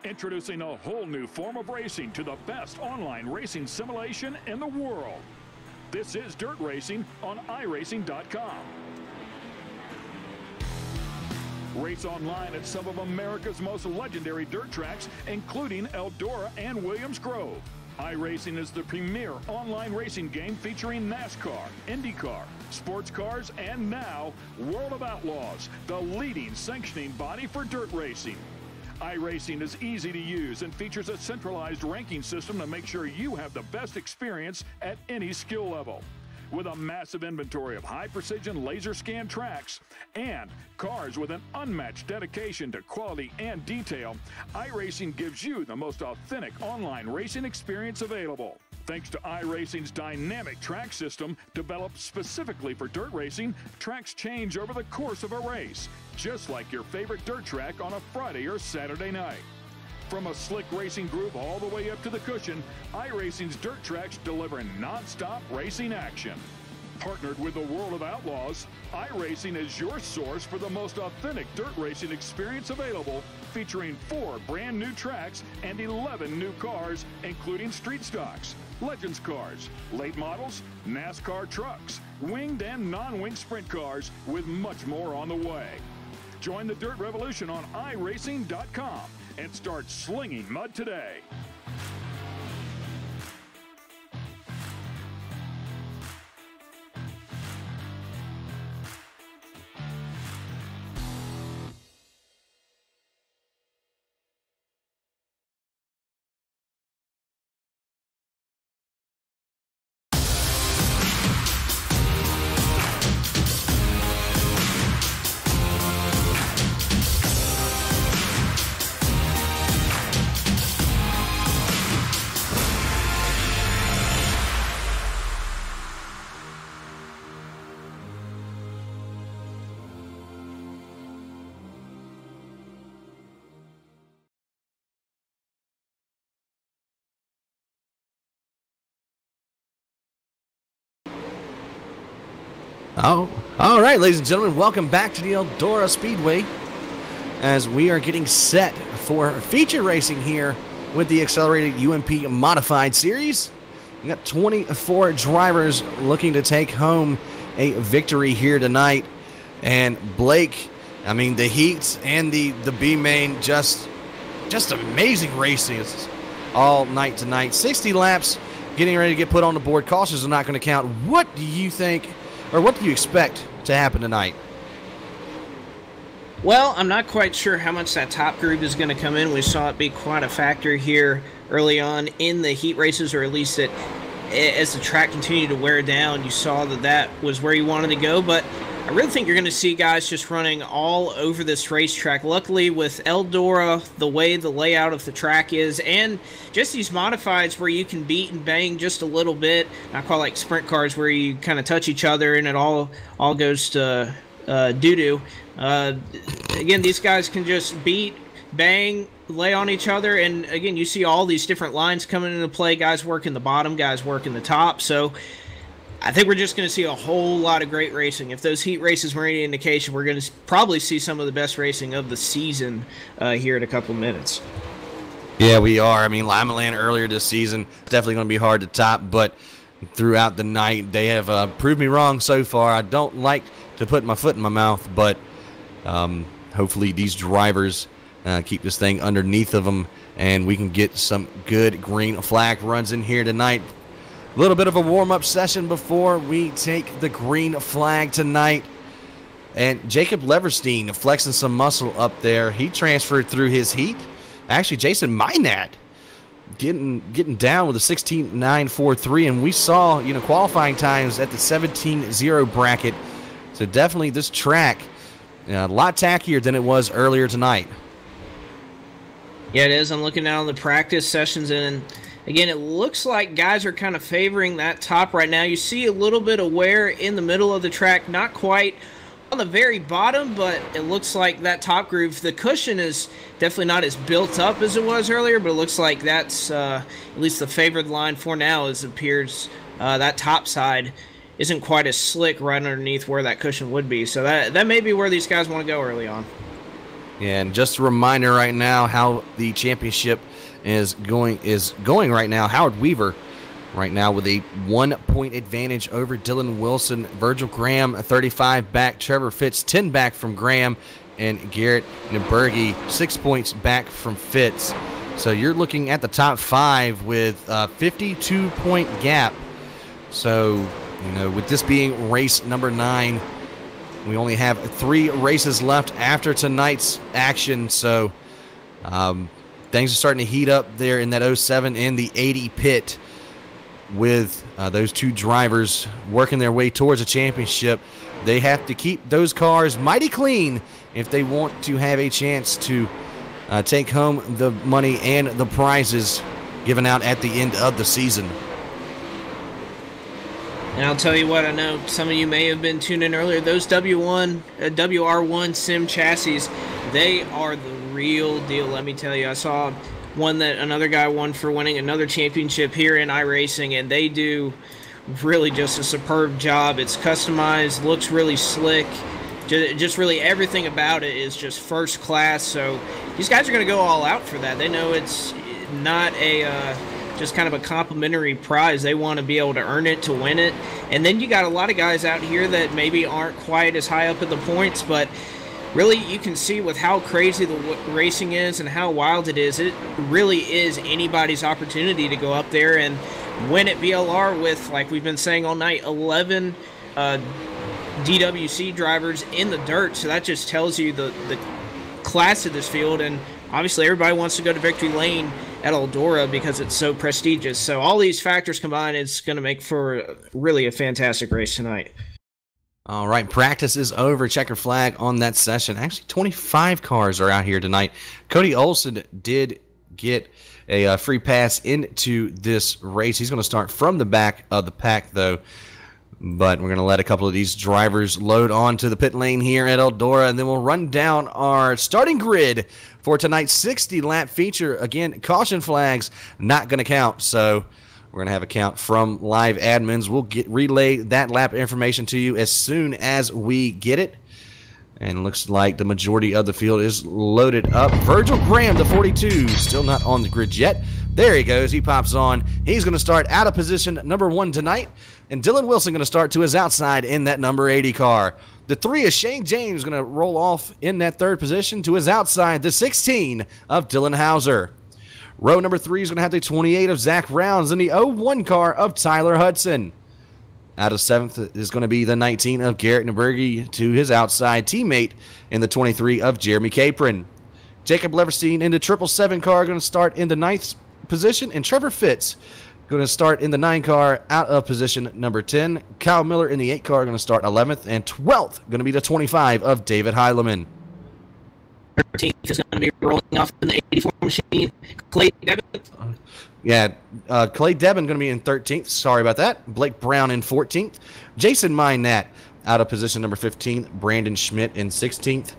Introducing a whole new form of racing to the best online racing simulation in the world. This is Dirt Racing on iRacing.com. Race online at some of America's most legendary dirt tracks, including Eldora and Williams Grove. iRacing is the premier online racing game featuring NASCAR, IndyCar, sports cars, and now World of Outlaws, the leading sanctioning body for dirt racing. iRacing is easy to use and features a centralized ranking system to make sure you have the best experience at any skill level. With a massive inventory of high-precision laser scan tracks and cars with an unmatched dedication to quality and detail, iRacing gives you the most authentic online racing experience available. Thanks to iRacing's dynamic track system developed specifically for dirt racing, tracks change over the course of a race, just like your favorite dirt track on a Friday or Saturday night. From a slick racing groove all the way up to the cushion, iRacing's dirt tracks deliver non-stop racing action. Partnered with the World of Outlaws, iRacing is your source for the most authentic dirt racing experience available, featuring 4 brand new tracks and 11 new cars, including street stocks, Legends cars, late models, NASCAR trucks, winged and non-winged sprint cars, with much more on the way. Join the Dirt Revolution on iRacing.com and start slinging mud today. Oh, all right, ladies and gentlemen, welcome back to the Eldora Speedway as we are getting set for feature racing here with the Accelerated UMP Modified Series. We got 24 drivers looking to take home a victory here tonight. And Blake, I mean, the heats and the B main, just amazing racing. It's all night tonight. 60 laps getting ready to get put on the board. Cautions are not going to count. What do you think, or what do you expect to happen tonight? Well, I'm not quite sure how much that top group is going to come in. We saw it be quite a factor here early on in the heat races, or at least as the track continued to wear down, you saw that was where you wanted to go. But I really think you're going to see guys just running all over this racetrack. Luckily, with Eldora, the way the layout of the track is, and just these modifieds where you can beat and bang just a little bit, not quite like sprint cars where you kind of touch each other and it all goes to doo-doo. Again, these guys can just beat, bang, lay on each other, and again, you see all these different lines coming into play. Guys working the bottom, guys working the top. So I think we're just going to see a whole lot of great racing. If those heat races were any indication, we're going to probably see some of the best racing of the season here in a couple of minutes. Yeah, we are. I mean, Lima Land earlier this season, definitely going to be hard to top, but throughout the night, they have proved me wrong so far. I don't like to put my foot in my mouth, but hopefully these drivers keep this thing underneath of them, and we can get some good green flag runs in here tonight. A little bit of a warm-up session before we take the green flag tonight. And Jacob Leverstein flexing some muscle up there. He transferred through his heat. Actually, Jason Minat getting down with a 16.943, and we saw, qualifying times at the 17.0 bracket. So definitely this track a lot tackier than it was earlier tonight. Yeah, it is. I'm looking down on the practice sessions, and again, it looks like guys are kind of favoring that top right now. You see a little bit of wear in the middle of the track, not quite on the very bottom, but it looks like that top groove, the cushion is definitely not as built up as it was earlier, but it looks like that's at least the favored line for now, as it appears that top side isn't quite as slick right underneath where that cushion would be. So that may be where these guys want to go early on. And just a reminder right now how the championship is going right now. Howard Weaver right now with a 1-point advantage over Dylan Wilson. Virgil Graham, a 35 back. Trevor Fitz, 10 back from Graham. And Garrett Nbergi, 6 points back from Fitz. So you're looking at the top 5 with a 52-point gap. So, with this being race number 9, we only have 3 races left after tonight's action. So things are starting to heat up there in that 07 and the 80 pit with those 2 drivers working their way towards a championship. They have to keep those cars mighty clean if they want to have a chance to take home the money and the prizes given out at the end of the season. And I'll tell you what, I know some of you may have been tuned in earlier. Those WR1 Sim chassis, they are the real deal, let me tell you. I saw one that another guy won for winning another championship here in iRacing, and they do really just a superb job. It's customized, looks really slick. Just really everything about it is just first class. So these guys are going to go all out for that. They know it's not a just kind of a complimentary prize. They want to be able to earn it to win it. And then you got a lot of guys out here that maybe aren't quite as high up in the points, but really you can see with how crazy the racing is and how wild it really is anybody's opportunity to go up there and win at BLR with, like we've been saying all night, 11 DWC drivers in the dirt. So that just tells you the class of this field, and obviously everybody wants to go to Victory Lane at Eldora because it's so prestigious. So all these factors combined, it's going to make for really a fantastic race tonight. All right, practice is over. Checker flag on that session. Actually, 25 cars are out here tonight. Cody Olson did get a free pass into this race. He's going to start from the back of the pack, though. But we're going to let a couple of these drivers load onto the pit lane here at Eldora, and then we'll run down our starting grid for tonight's 60-lap feature. Again, caution flags not going to count, so We're going to have a count from live admins. We'll relay that lap information to you as soon as we get it. And it looks like the majority of the field is loaded up. Virgil Graham, the 42, still not on the grid yet. There he goes. He pops on. He's going to start out of position number 1 tonight. And Dylan Wilson going to start to his outside in that number 80 car. The 3 is Shane James going to roll off in that 3rd position to his outside. The 16 of Dylan Hauser. Row number 3 is going to have the 28 of Zach Rounds and the 01 car of Tyler Hudson. Out of 7th is going to be the 19 of Garrett Neuberge to his outside teammate in the 23 of Jeremy Capron. Jacob Leverstein in the 777 car going to start in the 9th position, and Trevor Fitz going to start in the 9 car out of position number 10. Kyle Miller in the 8 car going to start 11th, and 12th going to be the 25 of David Heileman. 13th is going to be rolling off in the 84 machine. Clay Devin. Clay Devin going to be in 13th. Sorry about that. Blake Brown in 14th. Jason Minat out of position number 15. Brandon Schmidt in 16th.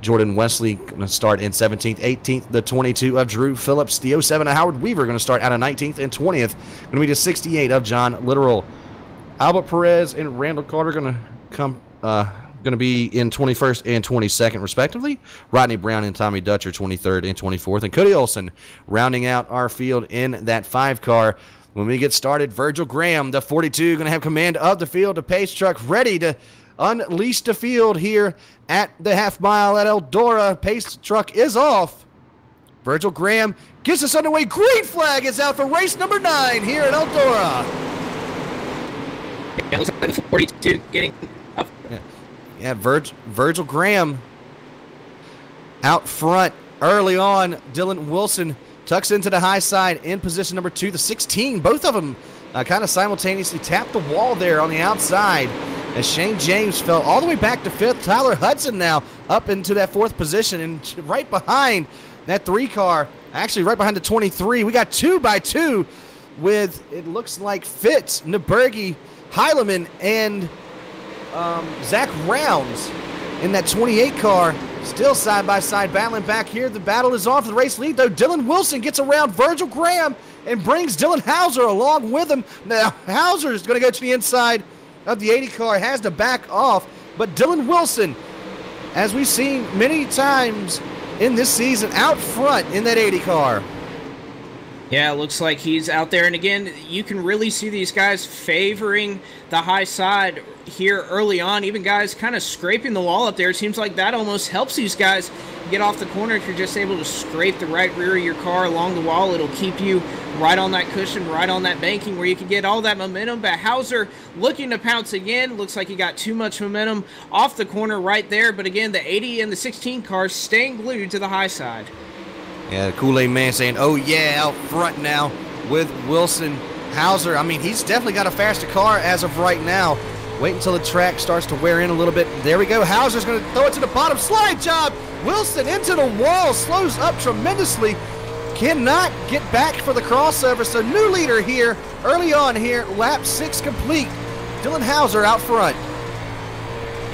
Jordan Wesley going to start in 17th. 18th, the 22 of Drew Phillips. The 07 of Howard Weaver going to start out of 19th. And 20th going to be the 68 of John Literal. Albert Perez and Randall Carter going to be in 21st and 22nd, respectively. Rodney Brown and Tommy Dutcher, 23rd and 24th. And Cody Olson rounding out our field in that 5 car. When we get started, Virgil Graham, the 42, going to have command of the field. The pace truck ready to unleash the field here at the half mile at Eldora. Pace truck is off. Virgil Graham gets us underway. Green flag is out for race number 9 here at Eldora. Yeah, looks like the 42 getting up. Yeah, Virgil Graham out front early on. Dylan Wilson tucks into the high side in position number 2. The 16, both of them kind of simultaneously tapped the wall there on the outside as Shane James fell all the way back to 5th. Tyler Hudson now up into that 4th position, and right behind that 3 car, actually right behind the 23, we got 2 by 2 with, it looks like, Fitz, Neuberge, Heileman, and Zach Rounds in that 28 car, still side by side battling back here. The battle is on for the race lead, though. Dylan Wilson gets around Virgil Graham and brings Dylan Hauser along with him. Now, Hauser is going to go to the inside of the 80 car, has to back off, but Dylan Wilson, as we've seen many times in this season, out front in that 80 car. Yeah, it looks like he's out there. And again, you can really see these guys favoring the high side here early on. Even guys kind of scraping the wall up there. It seems like that almost helps these guys get off the corner. If you're just able to scrape the right rear of your car along the wall, it'll keep you right on that cushion, right on that banking where you can get all that momentum. But Hauser looking to pounce again. Looks like he got too much momentum off the corner right there. But again, the 80 and the 16 cars staying glued to the high side. Yeah, the Kool-Aid man saying, oh yeah, out front now with Wilson. Hauser, I mean, he's definitely got a faster car as of right now. Wait until the track starts to wear in a little bit. There we go. Hauser's going to throw it to the bottom. Slide job. Wilson into the wall. Slows up tremendously. Cannot get back for the crossover. So new leader here early on here. Lap 6 complete. Dylan Hauser out front.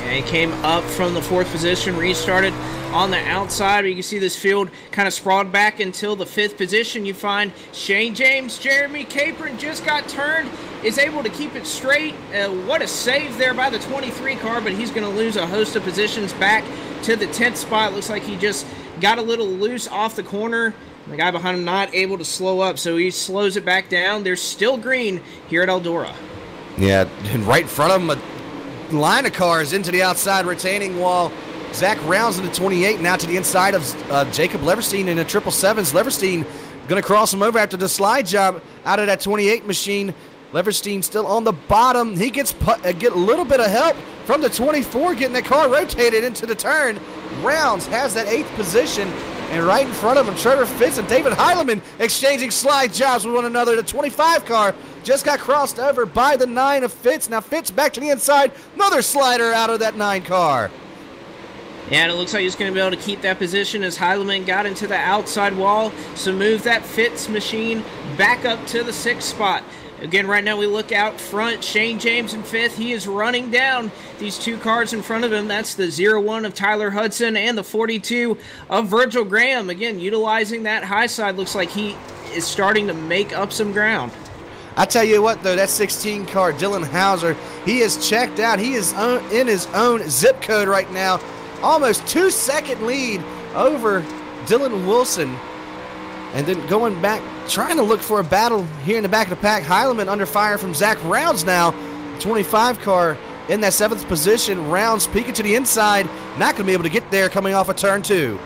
Yeah, he came up from the 4th position, restarted on the outside. You can see this field kind of sprawled back until the 5th position. You find Shane James, Jeremy Capron just got turned, is able to keep it straight. What a save there by the 23 car, but he's going to lose a host of positions back to the 10th spot. Looks like he just got a little loose off the corner. The guy behind him not able to slow up, so he slows it back down. There's still green here at Eldora. Yeah, and right in front of him, a line of cars into the outside retaining wall. Zach Rounds in the 28, now to the inside of Jacob Leverstein in the 777s. Leverstein going to cross him over after the slide job out of that 28 machine. Leverstein still on the bottom. He get a little bit of help from the 24, getting that car rotated into the turn. Rounds has that 8th position, and right in front of him, Trevor Fitz and David Heileman exchanging slide jobs with one another. The 25 car just got crossed over by the 9 of Fitz. Now Fitz back to the inside. Another slider out of that 9 car. Yeah, and it looks like he's going to be able to keep that position as Heileman got into the outside wall. So move that Fitz machine back up to the 6th spot. Again, right now we look out front. Shane James in 5th. He is running down these 2 cars in front of him. That's the 01 of Tyler Hudson and the 42 of Virgil Graham. Again, utilizing that high side. Looks like he is starting to make up some ground. I tell you what, though, that 16 car, Dylan Hauser, he is checked out. He is in his own zip code right now. Almost 2-second lead over Dylan Wilson. And then going back, trying to look for a battle here in the back of the pack. Heilemann under fire from Zach Rounds now. 25 car in that 7th position. Rounds peeking to the inside. Not going to be able to get there coming off of turn 2.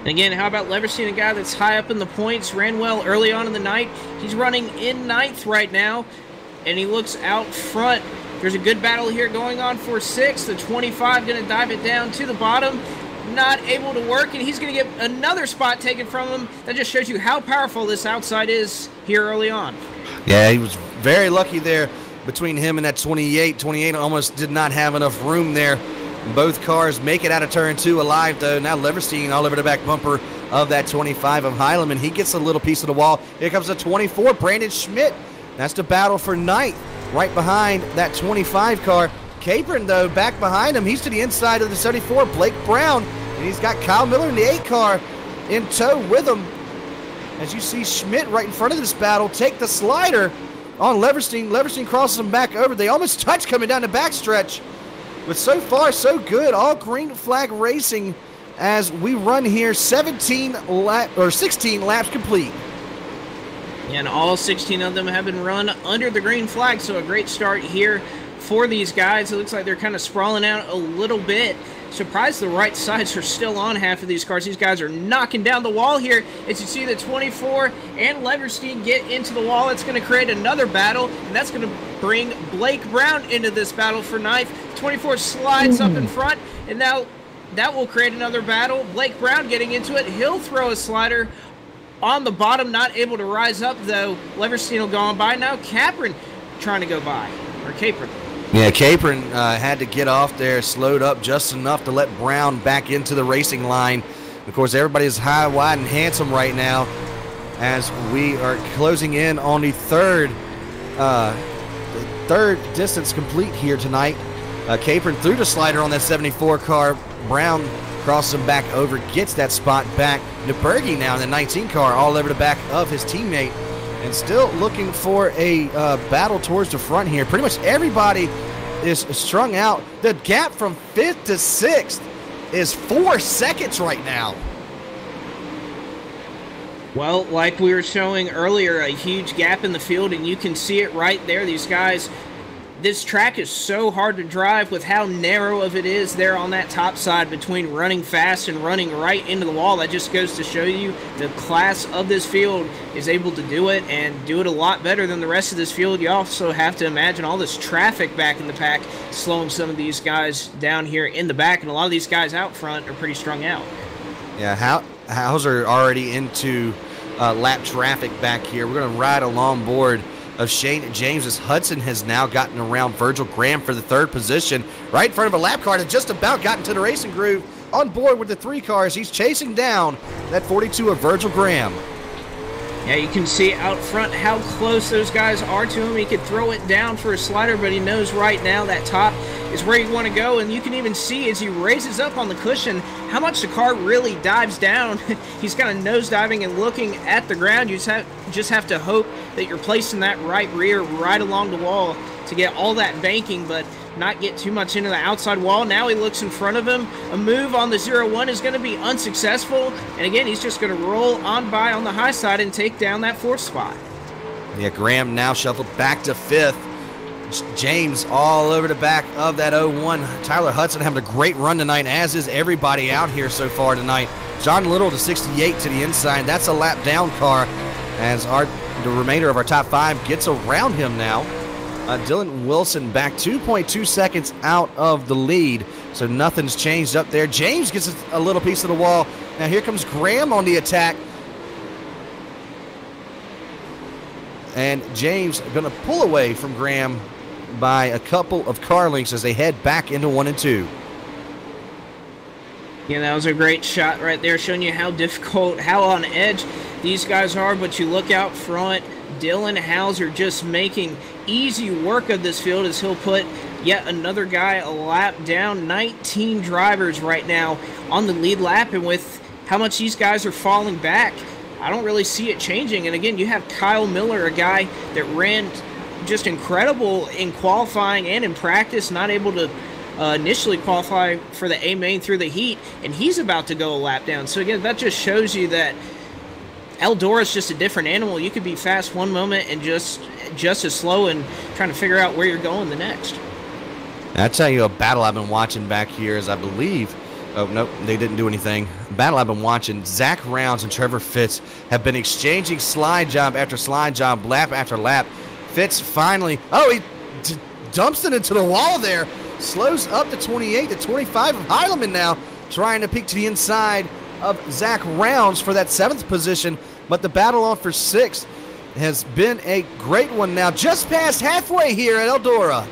Again, how about Leverstein, a guy that's high up in the points, ran well early on in the night. He's running in 9th right now, and he looks out front. There's a good battle here going on for 6th. The 25 going to dive it down to the bottom. Not able to work, and he's going to get another spot taken from him. That just shows you how powerful this outside is here early on. Yeah, he was very lucky there between him and that 28. 28 almost did not have enough room there. Both cars make it out of turn 2 alive, though. Now Leverstein all over the back bumper of that 25 of Heilemann. He gets a little piece of the wall. Here comes the 24, Brandon Schmidt. That's the battle for 9th, right behind that 25 car. Capron, though, back behind him. He's to the inside of the 74, Blake Brown. And he's got Kyle Miller in the 8 car in tow with him. As you see Schmidt right in front of this battle take the slider on Leverstein. Leverstein crosses him back over. They almost touch coming down the backstretch. But so far, so good. All green flag racing as we run here 16 laps complete. And all 16 of them have been run under the green flag, so a great start here for these guys. It looks like they're kind of sprawling out a little bit. Surprised the right sides are still on half of these cars. These guys are knocking down the wall here. As you see the 24 and Leverstein get into the wall, it's going to create another battle, and that's going to bring Blake Brown into this battle for 9th. 24 slides up in front, and now that will create another battle. Blake Brown getting into it. He'll throw a slider on the bottom, not able to rise up, though. Leverstein will go on by. Now Capron trying to go by, or Capron. Yeah, Capron had to get off there, slowed up just enough to let Brown back into the racing line. Of course, everybody is high, wide, and handsome right now as we are closing in on the third distance complete here tonight. Capron threw the slider on that 74 car. Brown crosses him back over, gets that spot back. Nebergi now in the 19 car all over the back of his teammate. And still looking for a battle towards the front here. Pretty much everybody is strung out. The gap from 5th to 6th is 4 seconds right now. Well, like we were showing earlier, a huge gap in the field, and you can see it right there. These guys, this track is so hard to drive with how narrow of it is there on that top side between running fast and running right into the wall. That just goes to show you the class of this field is able to do it, and do it a lot better than the rest of this field. You also have to imagine all this traffic back in the pack slowing some of these guys down here in the back, and a lot of these guys out front are pretty strung out. Yeah, Hauser already into lap traffic back here. We're going to ride along board of Shane James as Hudson has now gotten around Virgil Graham for the 3rd position, right in front of a lap car that just about got into the racing groove. On board with the 3 cars, he's chasing down that 42 of Virgil Graham. Yeah, you can see out front how close those guys are to him. He could throw it down for a slider, but he knows right now that top is where you want to go, and you can even see as he raises up on the cushion how much the car really dives down. He's kind of nosediving and looking at the ground. You just have to hope that you're placing that right rear right along the wall to get all that banking, but not get too much into the outside wall. Now he looks in front of him. A move on the 0-1 is going to be unsuccessful, and again, he's just going to roll on by on the high side and take down that 4th spot. Yeah, Graham now shuffled back to 5th. James all over the back of that 0-1. Tyler Hudson having a great run tonight, as is everybody out here so far tonight. John Little to 68 to the inside. That's a lap down car as the remainder of our top 5 gets around him now. Dylan Wilson back 2.2 seconds out of the lead, so nothing's changed up there. James gets a little piece of the wall. Now here comes Graham on the attack. And James going to pull away from Graham by a couple of car lengths as they head back into 1 and 2. Yeah, that was a great shot right there, showing you how difficult, how on edge these guys are. But you look out front, Dylan Hauser just making easy work of this field as he'll put yet another guy a lap down. 19 drivers right now on the lead lap, and with how much these guys are falling back, I don't really see it changing. And again, you have Kyle Miller, a guy that ran just incredible in qualifying and in practice, not able to initially qualify for the A main through the heat, and he's about to go a lap down. So again, that just shows you that Eldora's just a different animal. You could be fast one moment and just as slow and trying to figure out where you're going the next. I'll tell you a battle I've been watching back here is I believe, oh, nope, they didn't do anything. Battle I've been watching, Zach Rounds and Trevor Fitz have been exchanging slide job after slide job, lap after lap. Fitz finally, oh, he dumps it into the wall there. Slows up to 28 to 25 of Heilemann now, trying to peek to the inside of Zach Rounds for that 7th position. But the battle on for 6th has been a great one now, just past halfway here at Eldora.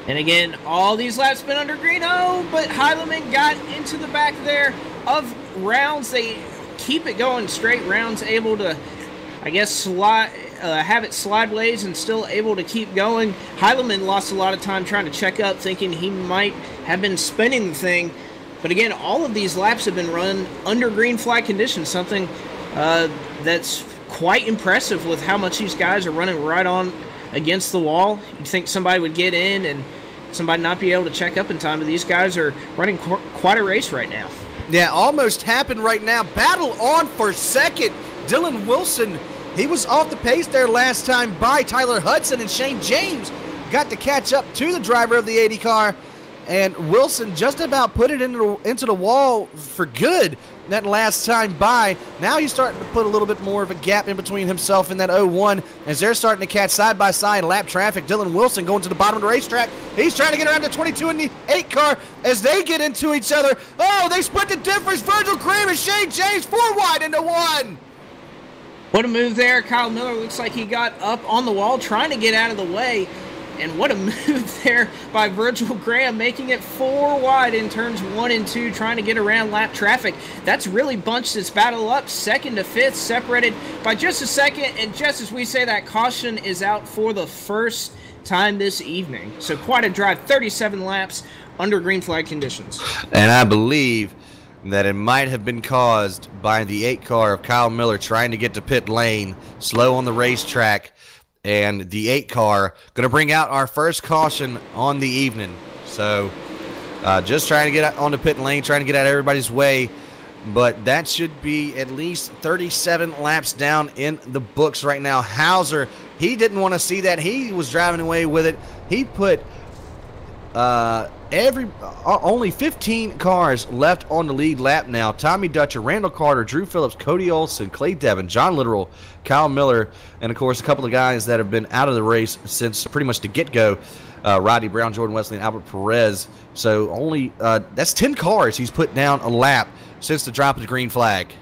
And again, all these laps been under green. Oh, but Heilemann got into the back there of Rounds. They keep it going straight. Rounds able to, I guess, have it sideways and still able to keep going. Heilemann lost a lot of time trying to check up, thinking he might have been spinning the thing. But again, all of these laps have been run under green flag conditions, something that's quite impressive with how much these guys are running right on against the wall. You'd think somebody would get in and somebody not be able to check up in time, but these guys are running quite a race right now. Yeah, almost happened right now. Battle on for 2nd. Dylan Wilson, he was off the pace there last time by. Tyler Hudson and Shane James got to catch up to the driver of the 80 car, and Wilson just about put it into the wall for good that last time by. Now he's starting to put a little bit more of a gap in between himself and that 01 as they're starting to catch side-by-side lap traffic. Dylan Wilson going to the bottom of the racetrack. He's trying to get around the 22 and the 8 car as they get into each other. Oh, they split the difference. Virgil Graham and Shane James 4 wide into 1. What a move there. Kyle Miller looks like he got up on the wall trying to get out of the way. And what a move there by Virgil Graham, making it 4 wide in turns 1 and 2, trying to get around lap traffic. That's really bunched this battle up. 2nd to 5th, separated by just a second. And just as we say that, caution is out for the first time this evening. So quite a drive, 37 laps under green flag conditions. And I believe that it might have been caused by the 8 car of Kyle Miller trying to get to pit lane, slow on the racetrack. And the 8 car going to bring out our first caution on the evening. So just trying to get on the pit lane, trying to get out of everybody's way. But that should be at least 37 laps down in the books right now. Hauser, he didn't want to see that. He was driving away with it. He put only 15 cars left on the lead lap now. Tommy Dutcher, Randall Carter, Drew Phillips, Cody Olson, Clay Devin, John Littoral, Kyle Miller, and of course a couple of guys that have been out of the race since pretty much the get-go. Rodney Brown, Jordan Wesley, and Albert Perez. So only that's 10 cars he's put down a lap since the drop of the green flag.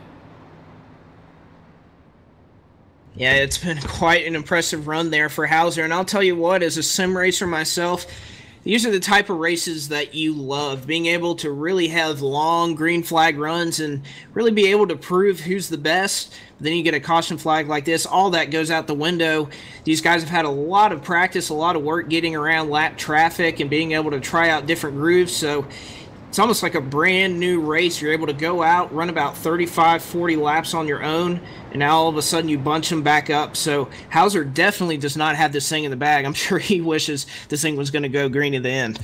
Yeah, it's been quite an impressive run there for Hauser. And I'll tell you what, as a sim racer myself, these are the type of races that you love, being able to really have long green flag runs and really be able to prove who's the best. Then you get a caution flag like this, all that goes out the window. These guys have had a lot of practice, a lot of work getting around lap traffic and being able to try out different grooves. So it's almost like a brand new race. You're able to go out, run about 35, 40 laps on your own, and now all of a sudden you bunch them back up. So Hauser definitely does not have this thing in the bag. I'm sure he wishes this thing was going to go green at the end.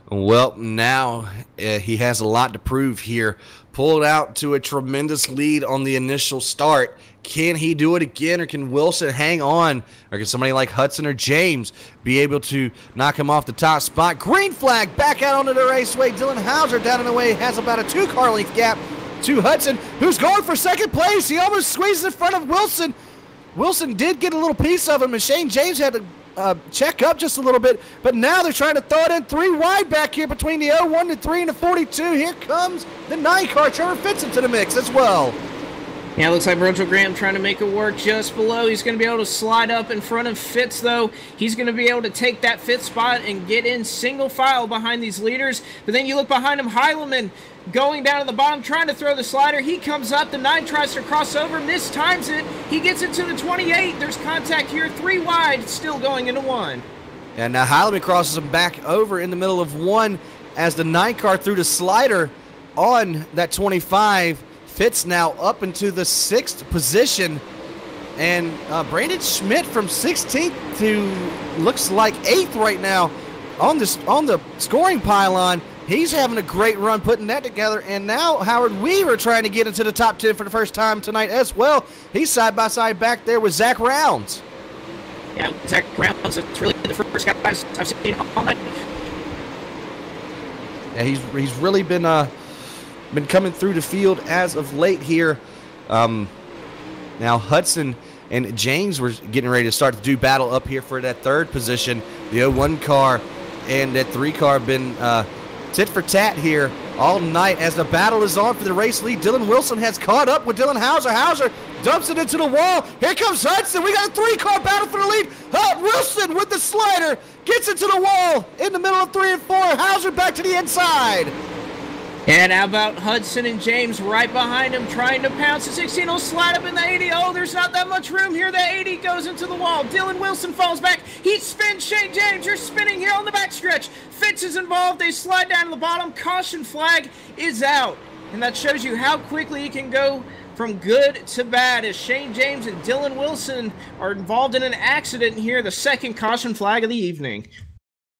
Well, now he has a lot to prove here. Pulled out to a tremendous lead on the initial start. Can he do it again, or can Wilson hang on? Or can somebody like Hudson or James be able to knock him off the top spot? Green flag back out onto the raceway. Dylan Hauser down in the way has about a 2-car length gap to Hudson, who's going for second place. He almost squeezes in front of Wilson. Wilson did get a little piece of him, and Shane James had to check up just a little bit, but now they're trying to throw it in 3 wide back here between the 01, the 3, and the 42. Here comes the 9 car. Trevor Fitz into the mix as well. Yeah, it looks like Virgil Graham trying to make it work just below. He's going to be able to slide up in front of Fitz, though. He's going to be able to take that 5th spot and get in single file behind these leaders. But then you look behind him, Heilemann going down to the bottom, trying to throw the slider. He comes up. The 9 tries to cross over, mistimes it. He gets into the 28. There's contact here. 3 wide, still going into 1. And now Heilemann crosses him back over in the middle of 1 as the 9 car threw the slider on that 25. Fitz now up into the 6th position. And Brandon Schmidt from 16th to looks like 8th right now on the scoring pylon. He's having a great run putting that together. And now Howard Weaver trying to get into the top 10 for the first time tonight as well. He's side by side back there with Zach Rounds. Yeah, Zach Rounds is really the first guy I've seen all night. Yeah, he's really been coming through the field as of late here. Now Hudson and James were getting ready to start to do battle up here for that 3rd position. The 01 car and that 3 car have been tit for tat here all night as the battle is on for the race lead. Dylan Wilson has caught up with Dylan Hauser. Hauser dumps it into the wall. Here comes Hudson. We got a 3-car battle for the lead. Wilson with the slider gets into the wall in the middle of 3 and 4. Hauser back to the inside. And how about Hudson and James right behind him trying to pounce. The 16 will slide up in the 80. Oh, there's not that much room here. The 80 goes into the wall. Dylan Wilson falls back. He spins. Shane James, you're spinning here on the backstretch. Fitz is involved. They slide down to the bottom. Caution flag is out. And that shows you how quickly he can go from good to bad as Shane James and Dylan Wilson are involved in an accident here. The 2nd caution flag of the evening.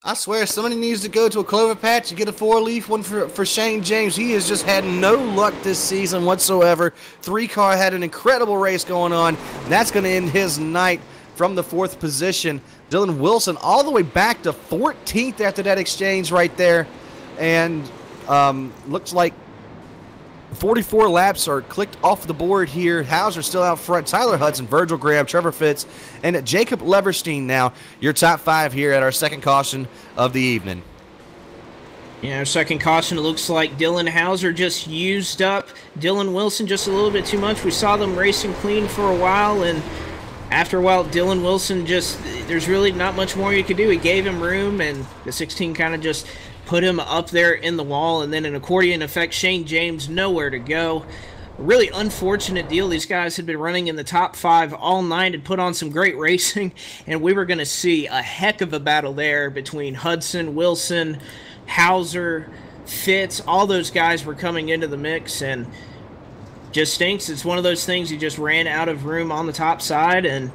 I swear, somebody needs to go to a clover patch and get a 4-leaf one for Shane James. He has just had no luck this season whatsoever. 3-car had an incredible race going on. That's going to end his night from the 4th position. Dylan Wilson all the way back to 14th after that exchange right there. And looks like 44 laps are clicked off the board here. Hauser still out front. Tyler Hudson, Virgil Graham, Trevor Fitz, and Jacob Leverstein now your top 5 here at our 2nd caution of the evening. Yeah, our 2nd caution, it looks like Dylan Hauser just used up Dylan Wilson just a little bit too much. We saw them racing clean for a while, and after a while, Dylan Wilson there's really not much more you could do. He gave him room, and the 16 kind of just put him up there in the wall, and then an accordion effect, Shane James nowhere to go. A really unfortunate deal. These guys had been running in the top 5 all night and put on some great racing, and we were going to see a heck of a battle there between Hudson, Wilson, Hauser, Fitz. All those guys were coming into the mix, and just stinks. It's one of those things, you just ran out of room on the top side, and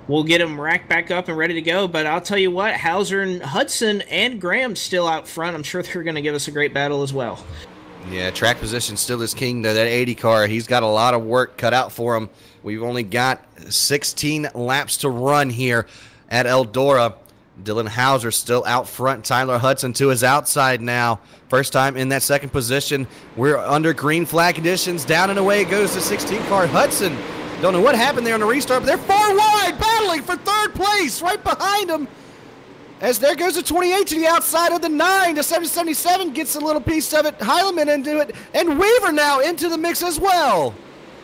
we'll get them racked back up and ready to go. But I'll tell you what, Hauser and Hudson and Graham still out front. I'm sure they're going to give us a great battle as well. Yeah, track position still is king to that 80 car. He's got a lot of work cut out for him. We've only got 16 laps to run here at Eldora. Dylan Hauser still out front. Tyler Hudson to his outside now. First time in that 2nd position. We're under green flag conditions. Down and away goes the 16 car. Hudson, don't know what happened there on the restart, but they're far wide, battling for 3rd place right behind them. As there goes the 28 to the outside of the 9. The 777 gets a little piece of it. Heileman into it, and Weaver now into the mix as well.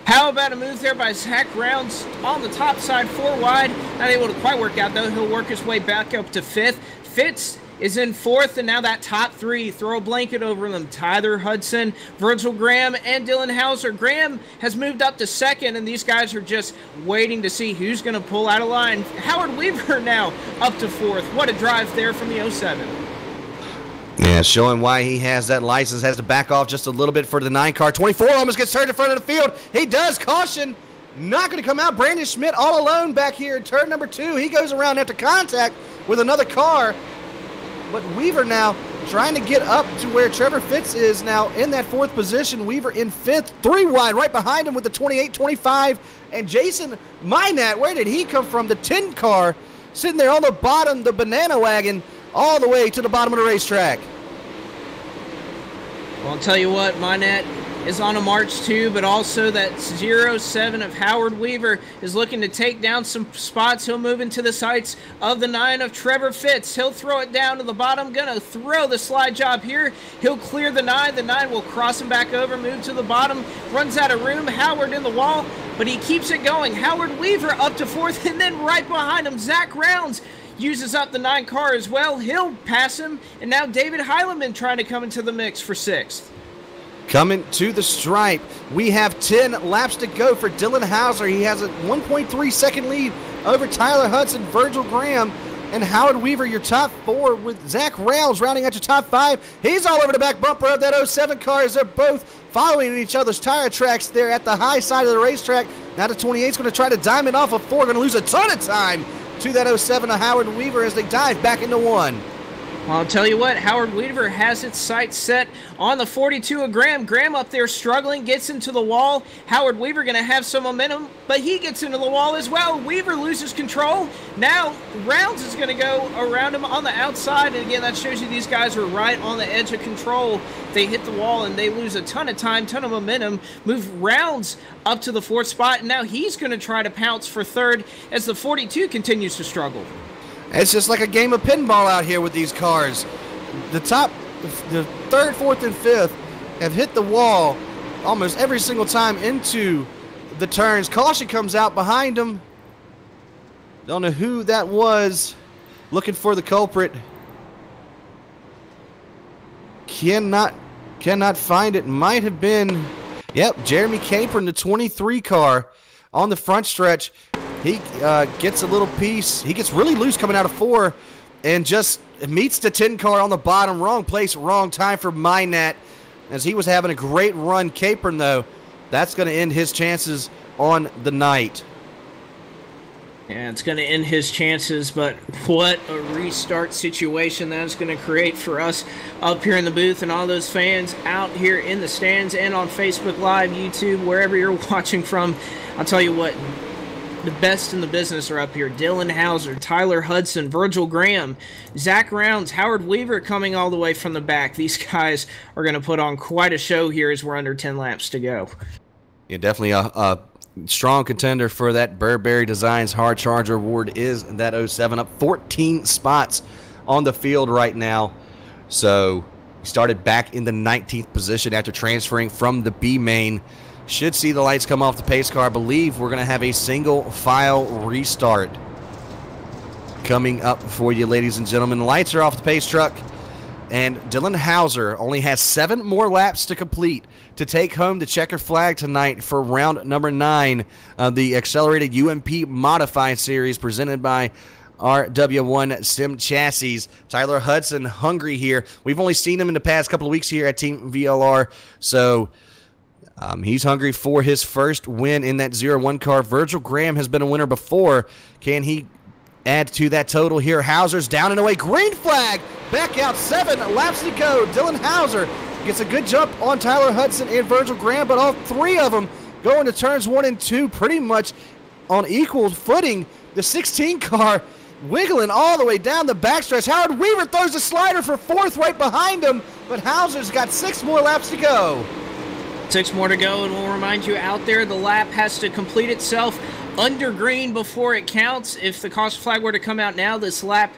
How about a move there by Zach Rounds on the top side, 4 wide. Not able to quite work out, though. He'll work his way back up to 5th. Fitz is in 4th, and now that top 3, throw a blanket over them. Tyler Hudson, Virgil Graham, and Dylan Hauser. Graham has moved up to 2nd, and these guys are just waiting to see who's going to pull out of line. Howard Weaver now up to 4th. What a drive there from the 07. Yeah, showing why he has that license. Has to back off just a little bit for the 9 car. 24 almost gets turned in front of the field. He does. Caution. Not going to come out. Brandon Schmidt all alone back here in turn number 2. He goes around after contact with another car. But Weaver now trying to get up to where Trevor Fitz is now in that 4th position. Weaver in 5th, 3 wide right behind him with the 28-25. And Jason Minat, where did he come from? The 10 car sitting there on the bottom, the banana wagon, all the way to the bottom of the racetrack. Well, I'll tell you what, Minat is on a march too, but also that 07 of Howard Weaver is looking to take down some spots. He'll move into the sights of the 9 of Trevor Fitz. He'll throw it down to the bottom, gonna throw the slide job here. He'll clear the 9. The 9 will cross him back over, move to the bottom, runs out of room. Howard in the wall, but he keeps it going. Howard Weaver up to 4th, and then right behind him, Zach Rounds uses up the 9 car as well. He'll pass him, and now David Heileman trying to come into the mix for 6th. Coming to the stripe, we have 10 laps to go for Dylan Hauser. He has a 1.3 second lead over Tyler Hudson, Virgil Graham, and Howard Weaver, your top 4, with Zach Rounds rounding out your top 5. He's all over the back bumper of that 07 car as they're both following each other's tire tracks there at the high side of the racetrack. Now the 28 is going to try to diamond off of 4, going to lose a ton of time to that 07 of Howard Weaver as they dive back into 1. Well, I'll tell you what, Howard Weaver has its sights set on the 42 of Graham. Graham up there struggling, gets into the wall. Howard Weaver going to have some momentum, but he gets into the wall as well. Weaver loses control. Now Rounds is going to go around him on the outside, and again, that shows you these guys are right on the edge of control. They hit the wall, and they lose a ton of time, ton of momentum, move Rounds up to the 4th spot, and now he's going to try to pounce for 3rd as the 42 continues to struggle. It's just like a game of pinball out here with these cars. The 3rd, 4th, and 5th have hit the wall almost every single time into the turns. Caution comes out behind them. Don't know who that was. Looking for the culprit. Cannot find it. Might have been, yep, Jeremy Capron, the 23 car on the front stretch. He gets a little piece. He gets really loose coming out of 4 and just meets the 10 car on the bottom. Wrong place, wrong time for Minat as he was having a great run. Capron, though, that's going to end his chances on the night. Yeah, it's going to end his chances, but what a restart situation that's going to create for us up here in the booth and all those fans out here in the stands and on Facebook Live, YouTube, wherever you're watching from. I'll tell you what, the best in the business are up here. Dylan Hauser, Tyler Hudson, Virgil Graham, Zach Rounds, Howard Weaver coming all the way from the back. These guys are going to put on quite a show here as we're under 10 laps to go. Yeah, definitely a strong contender for that Burberry Designs Hard Charger Award is that 07, up 14 spots on the field right now. So he started back in the 19th position after transferring from the B main. Should see the lights come off the pace car. I believe we're going to have a single file restart coming up for you, ladies and gentlemen. The lights are off the pace truck, and Dylan Hauser only has 7 more laps to complete to take home the checker flag tonight for round number 9 of the Accelerated UMP Modified Series presented by RW1 Sim Chassis. Tyler Hudson hungry here. We've only seen him in the past couple of weeks here at Team VLR, so he's hungry for his first win in that 0-1 car. Virgil Graham has been a winner before. Can he add to that total here? Hauser's down and away. Green flag. Back out. 7 laps to go. Dylan Hauser gets a good jump on Tyler Hudson and Virgil Graham, but all 3 of them going to turns 1 and 2 pretty much on equal footing. The 16 car wiggling all the way down the backstretch. Howard Weaver throws a slider for 4th right behind him, but Hauser's got 6 more laps to go. 6 more to go, and we'll remind you out there, the lap has to complete itself under green before it counts. If the caution flag were to come out now, this lap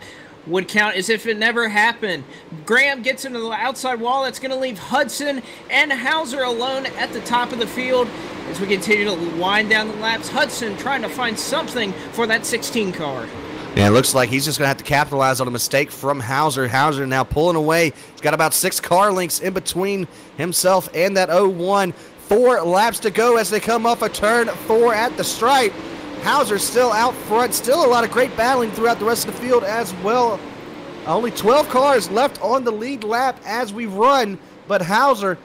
would count as if it never happened. Graham gets into the outside wall. That's going to leave Hudson and Hauser alone at the top of the field as we continue to wind down the laps. Hudson trying to find something for that 16 car. Yeah, it looks like he's just going to have to capitalize on a mistake from Hauser. Hauser now pulling away. He's got about 6 car lengths in between himself and that 0-1. 4 laps to go as they come off a turn 4 at the stripe. Hauser still out front. Still a lot of great battling throughout the rest of the field as well. Only 12 cars left on the lead lap as we run, but Hauser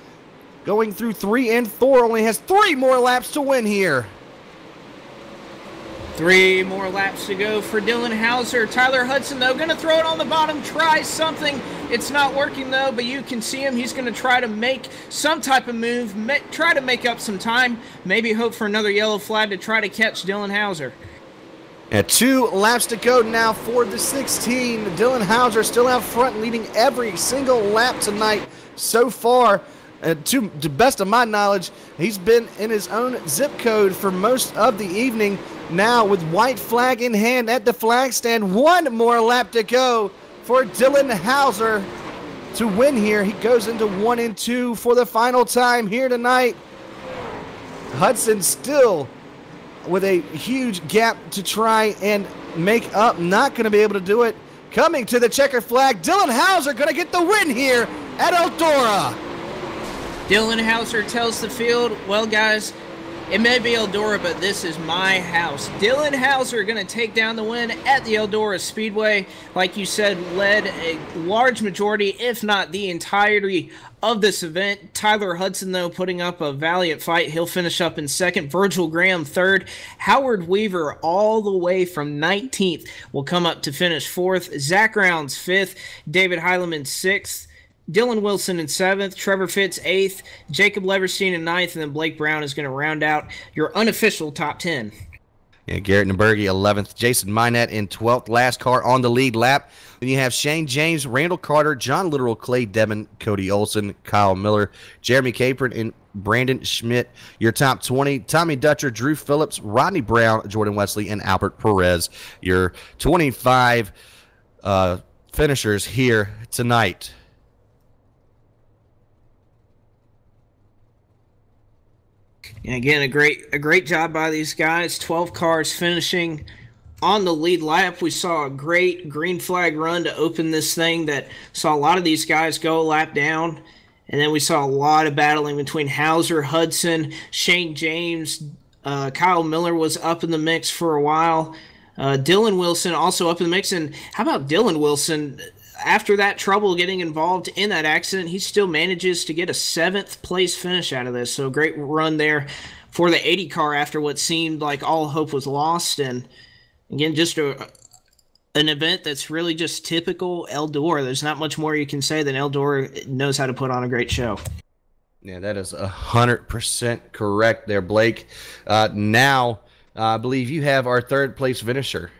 going through 3 and 4 only has 3 more laps to win here. 3 more laps to go for Dylan Hauser. Tyler Hudson, though, going to throw it on the bottom, try something. It's not working, though, but you can see him. He's going to try to make some type of move, try to make up some time, maybe hope for another yellow flag to try to catch Dylan Hauser. And 2 laps to go now for the 16. Dylan Hauser still out front, leading every single lap tonight so far. To the best of my knowledge, he's been in his own zip code for most of the evening. Now with white flag in hand at the flag stand, 1 more lap to go for Dylan Hauser to win here. He goes into 1 and 2 for the final time here tonight. Hudson still with a huge gap to try and make up. Not going to be able to do it. Coming to the checker flag, Dylan Hauser going to get the win here at Eldora. Dylan Hauser tells the field, well, guys, It may be Eldora, but this is my house. Dylan Hauser going to take down the win at the Eldora Speedway. Like you said, led a large majority, if not the entirety of this event. Tyler Hudson, though, putting up a valiant fight. He'll finish up in second. Virgil Graham third. Howard Weaver, all the way from 19th, will come up to finish fourth. Zach Rounds fifth. David Heileman sixth. Dylan Wilson in 7th, Trevor Fitz 8th, Jacob Leverstein in 9th, and then Blake Brown is going to round out your unofficial top 10. Yeah, Garrett Nabergi 11th, Jason Minette in 12th, last car on the lead lap. Then you have Shane James, Randall Carter, John Littoral, Clay Devon, Cody Olson, Kyle Miller, Jeremy Capron, and Brandon Schmidt. Your top 20, Tommy Dutcher, Drew Phillips, Rodney Brown, Jordan Wesley, and Albert Perez. Your 25 finishers here tonight. And again, a great job by these guys. 12 cars finishing on the lead lap. We saw a great green flag run to open this thing that saw a lot of these guys go a lap down. And then we saw a lot of battling between Hauser, Hudson, Shane James. Kyle Miller was up in the mix for a while. Dylan Wilson also up in the mix. And how about Dylan Wilson? After that trouble getting involved in that accident, he still manages to get a 7th place finish out of this. So great run there for the 80 car after what seemed like all hope was lost. And again, just an event that's really just typical Eldora. There's not much more you can say than Eldora knows how to put on a great show. Yeah, that is 100% correct there, Blake. Now, I believe you have our 3rd place finisher.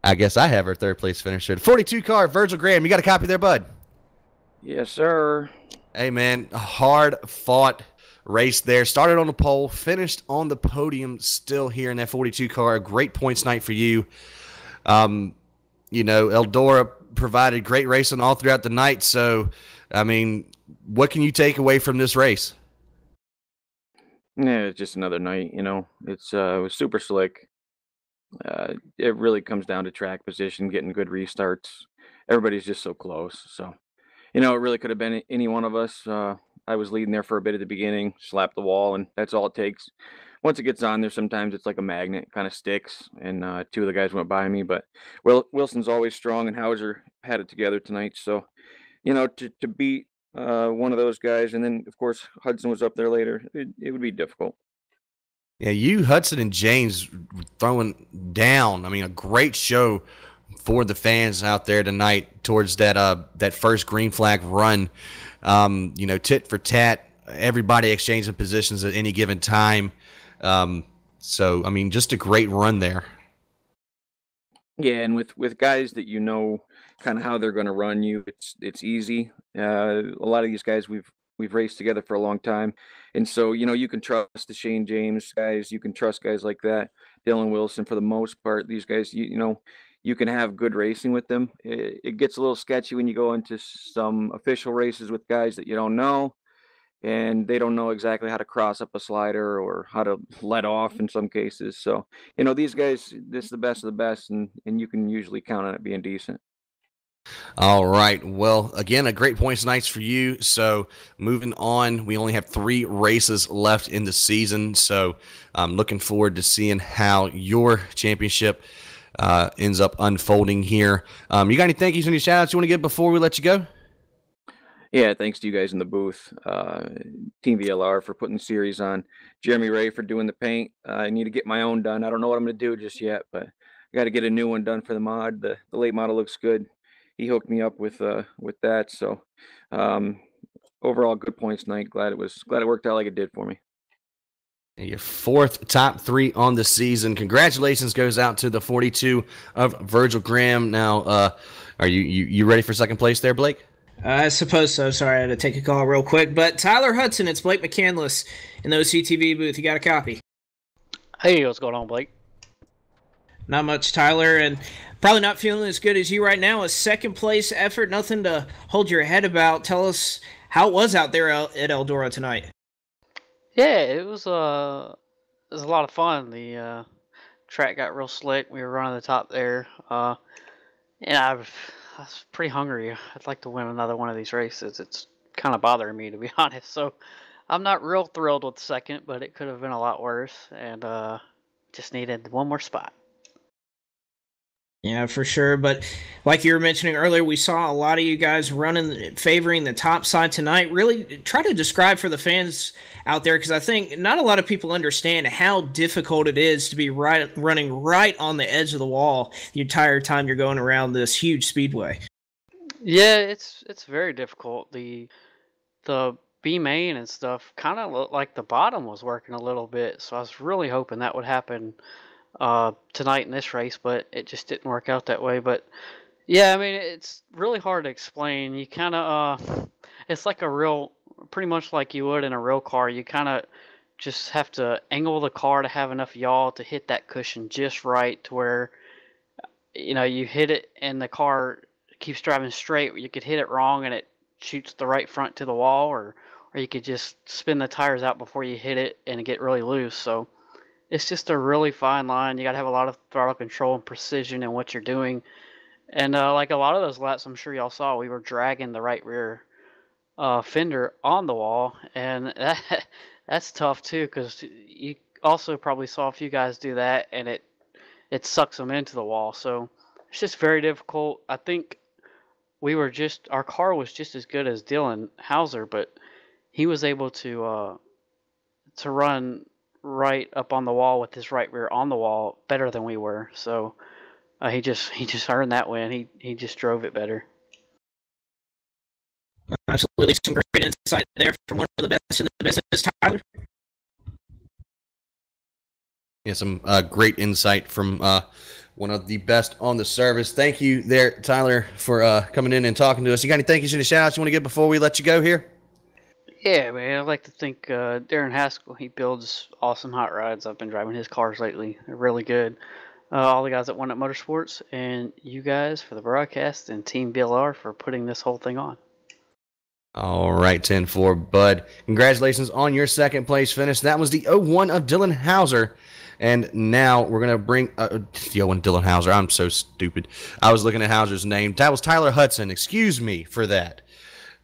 I guess I have our 3rd place finisher. 42 car, Virgil Graham. You got a copy there, bud? Yes, sir. Hey, man, a hard-fought race there. Started on the pole, finished on the podium, still here in that 42 car. A great points night for you. Eldora provided great racing all throughout the night. So, I mean, what can you take away from this race? Yeah, it's just another night, it was super slick. It really comes down to track position, getting good restarts. Everybody's just so close. So, it really could have been any one of us. I was leading there for a bit at the beginning, slapped the wall, and that's all it takes. Once it gets on there, sometimes it's like a magnet, kind of sticks. And 2 of the guys went by me, but Wilson's always strong, and Hauser had it together tonight. So, to beat one of those guys, and then of course Hudson was up there later, it would be difficult. Yeah, you, Hudson, and James throwing down. I mean, a great show for the fans out there tonight towards that first green flag run. Tit for tat, everybody exchanging positions at any given time. So, I mean, just a great run there. Yeah, and with guys that kind of how they're going to run you, it's easy. A lot of these guys we've raced together for a long time, and so you can trust the Shane James guys. You can trust guys like that, Dylan Wilson. For the most part, these guys, you can have good racing with them. It gets a little sketchy when you go into some official races with guys that you don't know, and they don't know exactly how to cross up a slider or how to let off in some cases. So these guys, this is the best of the best, and you can usually count on it being decent. All right. Well, again, a great points nights for you. So moving on, we only have 3 races left in the season. So I'm looking forward to seeing how your championship ends up unfolding here. You got any thank yous, any shout outs you want to give before we let you go? Yeah, thanks to you guys in the booth. Team VLR for putting the series on. Jeremy Ray for doing the paint. I need to get my own done. I don't know what I'm going to do just yet, but I got to get a new one done for the mod. The late model looks good. He hooked me up with that. So overall, good points night. Glad it worked out like it did for me. Your 4th top 3 on the season. Congratulations goes out to the 42 of Virgil Graham. Now, are you ready for 2nd place there, Blake? I suppose so. Sorry, I had to take a call real quick. But Tyler Hudson, it's Blake McCandless in the OCTV booth. You got a copy? Hey, what's going on, Blake? Not much, Tyler, and probably not feeling as good as you right now. A 2nd place effort, nothing to hold your head about. Tell us how it was out there at Eldora tonight. Yeah, it was a lot of fun. The track got real slick. We were running the top there, and I was pretty hungry. I'd like to win another one of these races. It's kind of bothering me, to be honest. So I'm not real thrilled with second, but it could have been a lot worse, and just needed one more spot. Yeah, for sure. But like you were mentioning earlier, we saw a lot of you guys running, favoring the top side tonight. Really try to describe for the fans out there, because I think not a lot of people understand how difficult it is to be running right on the edge of the wall the entire time you're going around this huge speedway. Yeah, it's very difficult. The B main and stuff kind of looked like the bottom was working a little bit, so I was really hoping that would happen tonight in this race, but it just didn't work out that way. But yeah, I mean, it's really hard to explain. You kind of it's like pretty much like you would in a real car. You kind of just have to angle the car to have enough yaw to hit that cushion just right to where you hit it and the car keeps driving straight. You could hit it wrong and it shoots the right front to the wall, or you could just spin the tires out before you hit it and get really loose. So it's just a really fine line. You got to have a lot of throttle control and precision in what you're doing. And like a lot of those laps, I'm sure y'all saw, we were dragging the right rear fender on the wall, and that's tough too, because you also probably saw a few guys do that, and it sucks them into the wall. So it's just very difficult. I think our car was just as good as Dylan Hauser, but he was able to run right up on the wall with his right rear on the wall better than we were. So he just earned that win. He just drove it better. Absolutely, some great insight there from one of the best in the business, Tyler. Yeah, some great insight from one of the best on the service. Thank you there, Tyler, for coming in and talking to us. You got any thank yous and shout outs you want to get before we let you go here? Yeah, man, I'd like to thank Darren Haskell. He builds awesome hot rods. I've been driving his cars lately. They're really good. All the guys at One Up Motorsports, and you guys for the broadcast, and Team BLR for putting this whole thing on. All right, 10-4, Bud. Congratulations on your second place finish. That was the 01 of Dylan Hauser. And now we're going to bring the 01 Dylan Hauser. I'm so stupid. I was looking at Hauser's name. That was Tyler Hudson. Excuse me for that.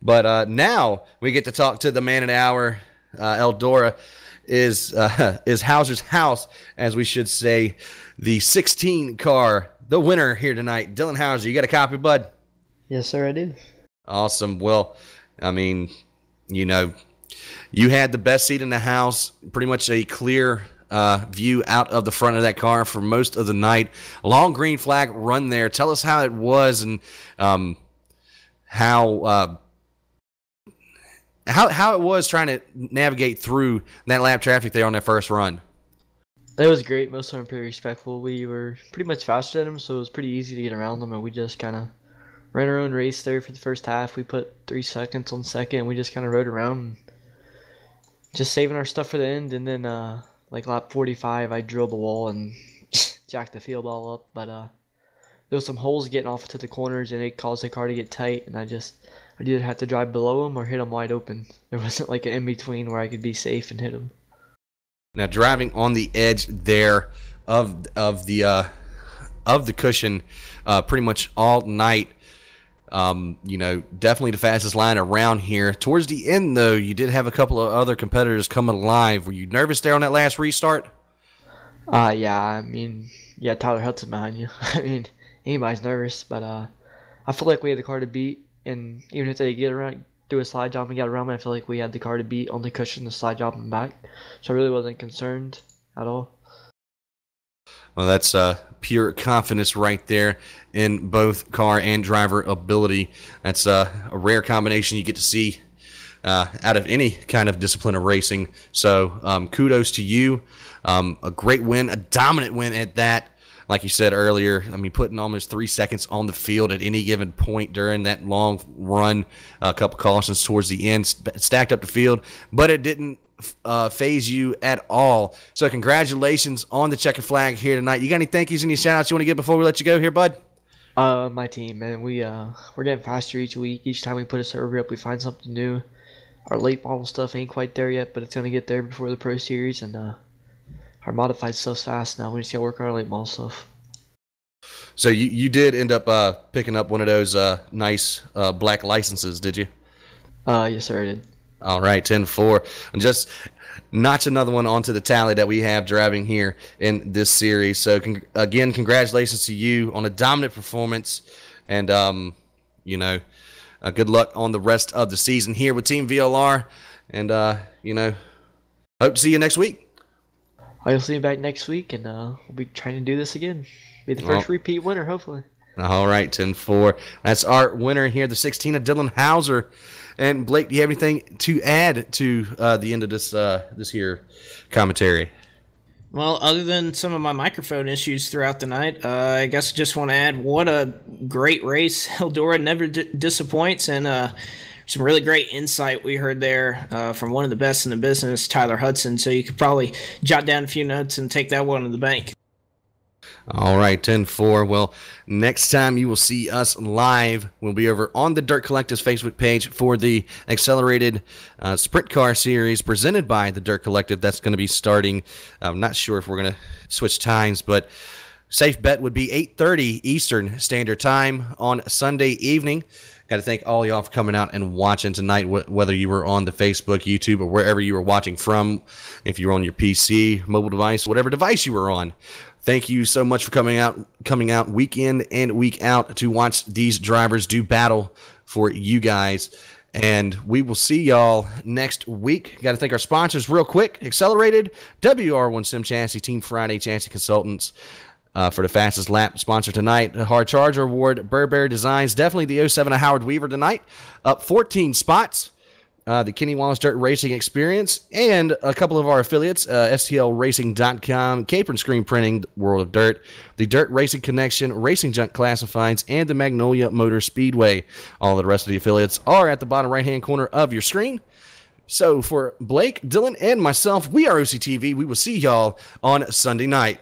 But now we get to talk to the man of the hour. Eldora is Hauser's house, as we should say. The 16 car, the winner here tonight, Dylan Hauser. You got a copy, Bud? Yes, sir, I do. Awesome. Well, I mean, you had the best seat in the house, pretty much a clear view out of the front of that car for most of the night. A long green flag run there. Tell us how it was and how it was trying to navigate through that lap traffic there on that first run. That was great. Most of them were pretty respectful. We were pretty much faster than them, so it was pretty easy to get around them, and we just kind of ran our own race there for the first half. We put 3 seconds on second, and we just kind of rode around, just saving our stuff for the end. And then, like lap 45, I drilled the wall and jacked the field all up. But there was some holes getting off to the corners, and it caused the car to get tight. And I either had to drive below them or hit them wide open. There wasn't like an in-between where I could be safe and hit them. Now, driving on the edge there of the cushion pretty much all night, definitely the fastest line around here. Towards the end, though, you did have a couple of other competitors coming alive. Were you nervous there on that last restart? Yeah, I mean, Tyler Hudson behind you. I mean, anybody's nervous, but I feel like we had the car to beat, and even if they get around, do a slide job and get around me, I feel like we had the car to beat on the cushion, the slide job and back. So I really wasn't concerned at all. Well, that's pure confidence right there in both car and driver ability. That's a rare combination you get to see out of any kind of discipline of racing. So kudos to you. A great win, a dominant win at that. Like you said earlier, I mean, putting almost 3 seconds on the field at any given point during that long run, a couple cautions towards the end, stacked up the field, but it didn't phase you at all. So congratulations on the checkered flag here tonight. You got any thank yous, any shout outs you want to get before we let you go here, Bud? My team, man, we're getting faster each week. Each time we put a server up, we find something new. Our late model stuff ain't quite there yet, but it's gonna get there before the Pro Series, and our modified stuff's fast now. We just gotta work on our late model stuff. So you did end up picking up one of those nice black licenses, did you? Yes, sir, I did. All right, 10-4. And just notch another one onto the tally that we have driving here in this series. So, again, congratulations to you on a dominant performance. And, good luck on the rest of the season here with Team VLR. And, hope to see you next week. I'll see you back next week, and we'll be trying to do this again. Be the first repeat winner, hopefully. All right, 10-4. That's our winner here, the 16 of Dylan Hauser. And Blake, do you have anything to add to the end of this here commentary? Well, other than some of my microphone issues throughout the night, I guess I just want to add what a great race. Eldora never disappoints, and some really great insight we heard there from one of the best in the business, Tyler Hudson. So you could probably jot down a few notes and take that one to the bank. All right, 10-4. Well, next time you will see us live, we'll be over on the Dirt Collective's Facebook page for the Accelerated Sprint Car Series presented by the Dirt Collective. That's going to be starting. I'm not sure if we're going to switch times, but safe bet would be 8:30 Eastern Standard Time on Sunday evening. Got to thank all y'all for coming out and watching tonight, whether you were on the Facebook, YouTube, or wherever you were watching from, if you were on your PC, mobile device, whatever device you were on. Thank you so much for coming out week in and week out to watch these drivers do battle for you guys. And we will see y'all next week. Got to thank our sponsors real quick. Accelerated, WR1 Sim Chassis, Team Friday Chassis Consultants. For the fastest lap sponsor tonight, the Hard Charger Award, Burberry Designs, definitely the 07 of Howard Weaver tonight, up 14 spots. The Kenny Wallace Dirt Racing Experience, and a couple of our affiliates, STLRacing.com, Cape and Screen Printing, World of Dirt, the Dirt Racing Connection, Racing Junk Classifieds, and the Magnolia Motor Speedway. All of the rest of the affiliates are at the bottom right-hand corner of your screen. So for Blake, Dylan, and myself, we are OCTV. We will see y'all on Sunday night.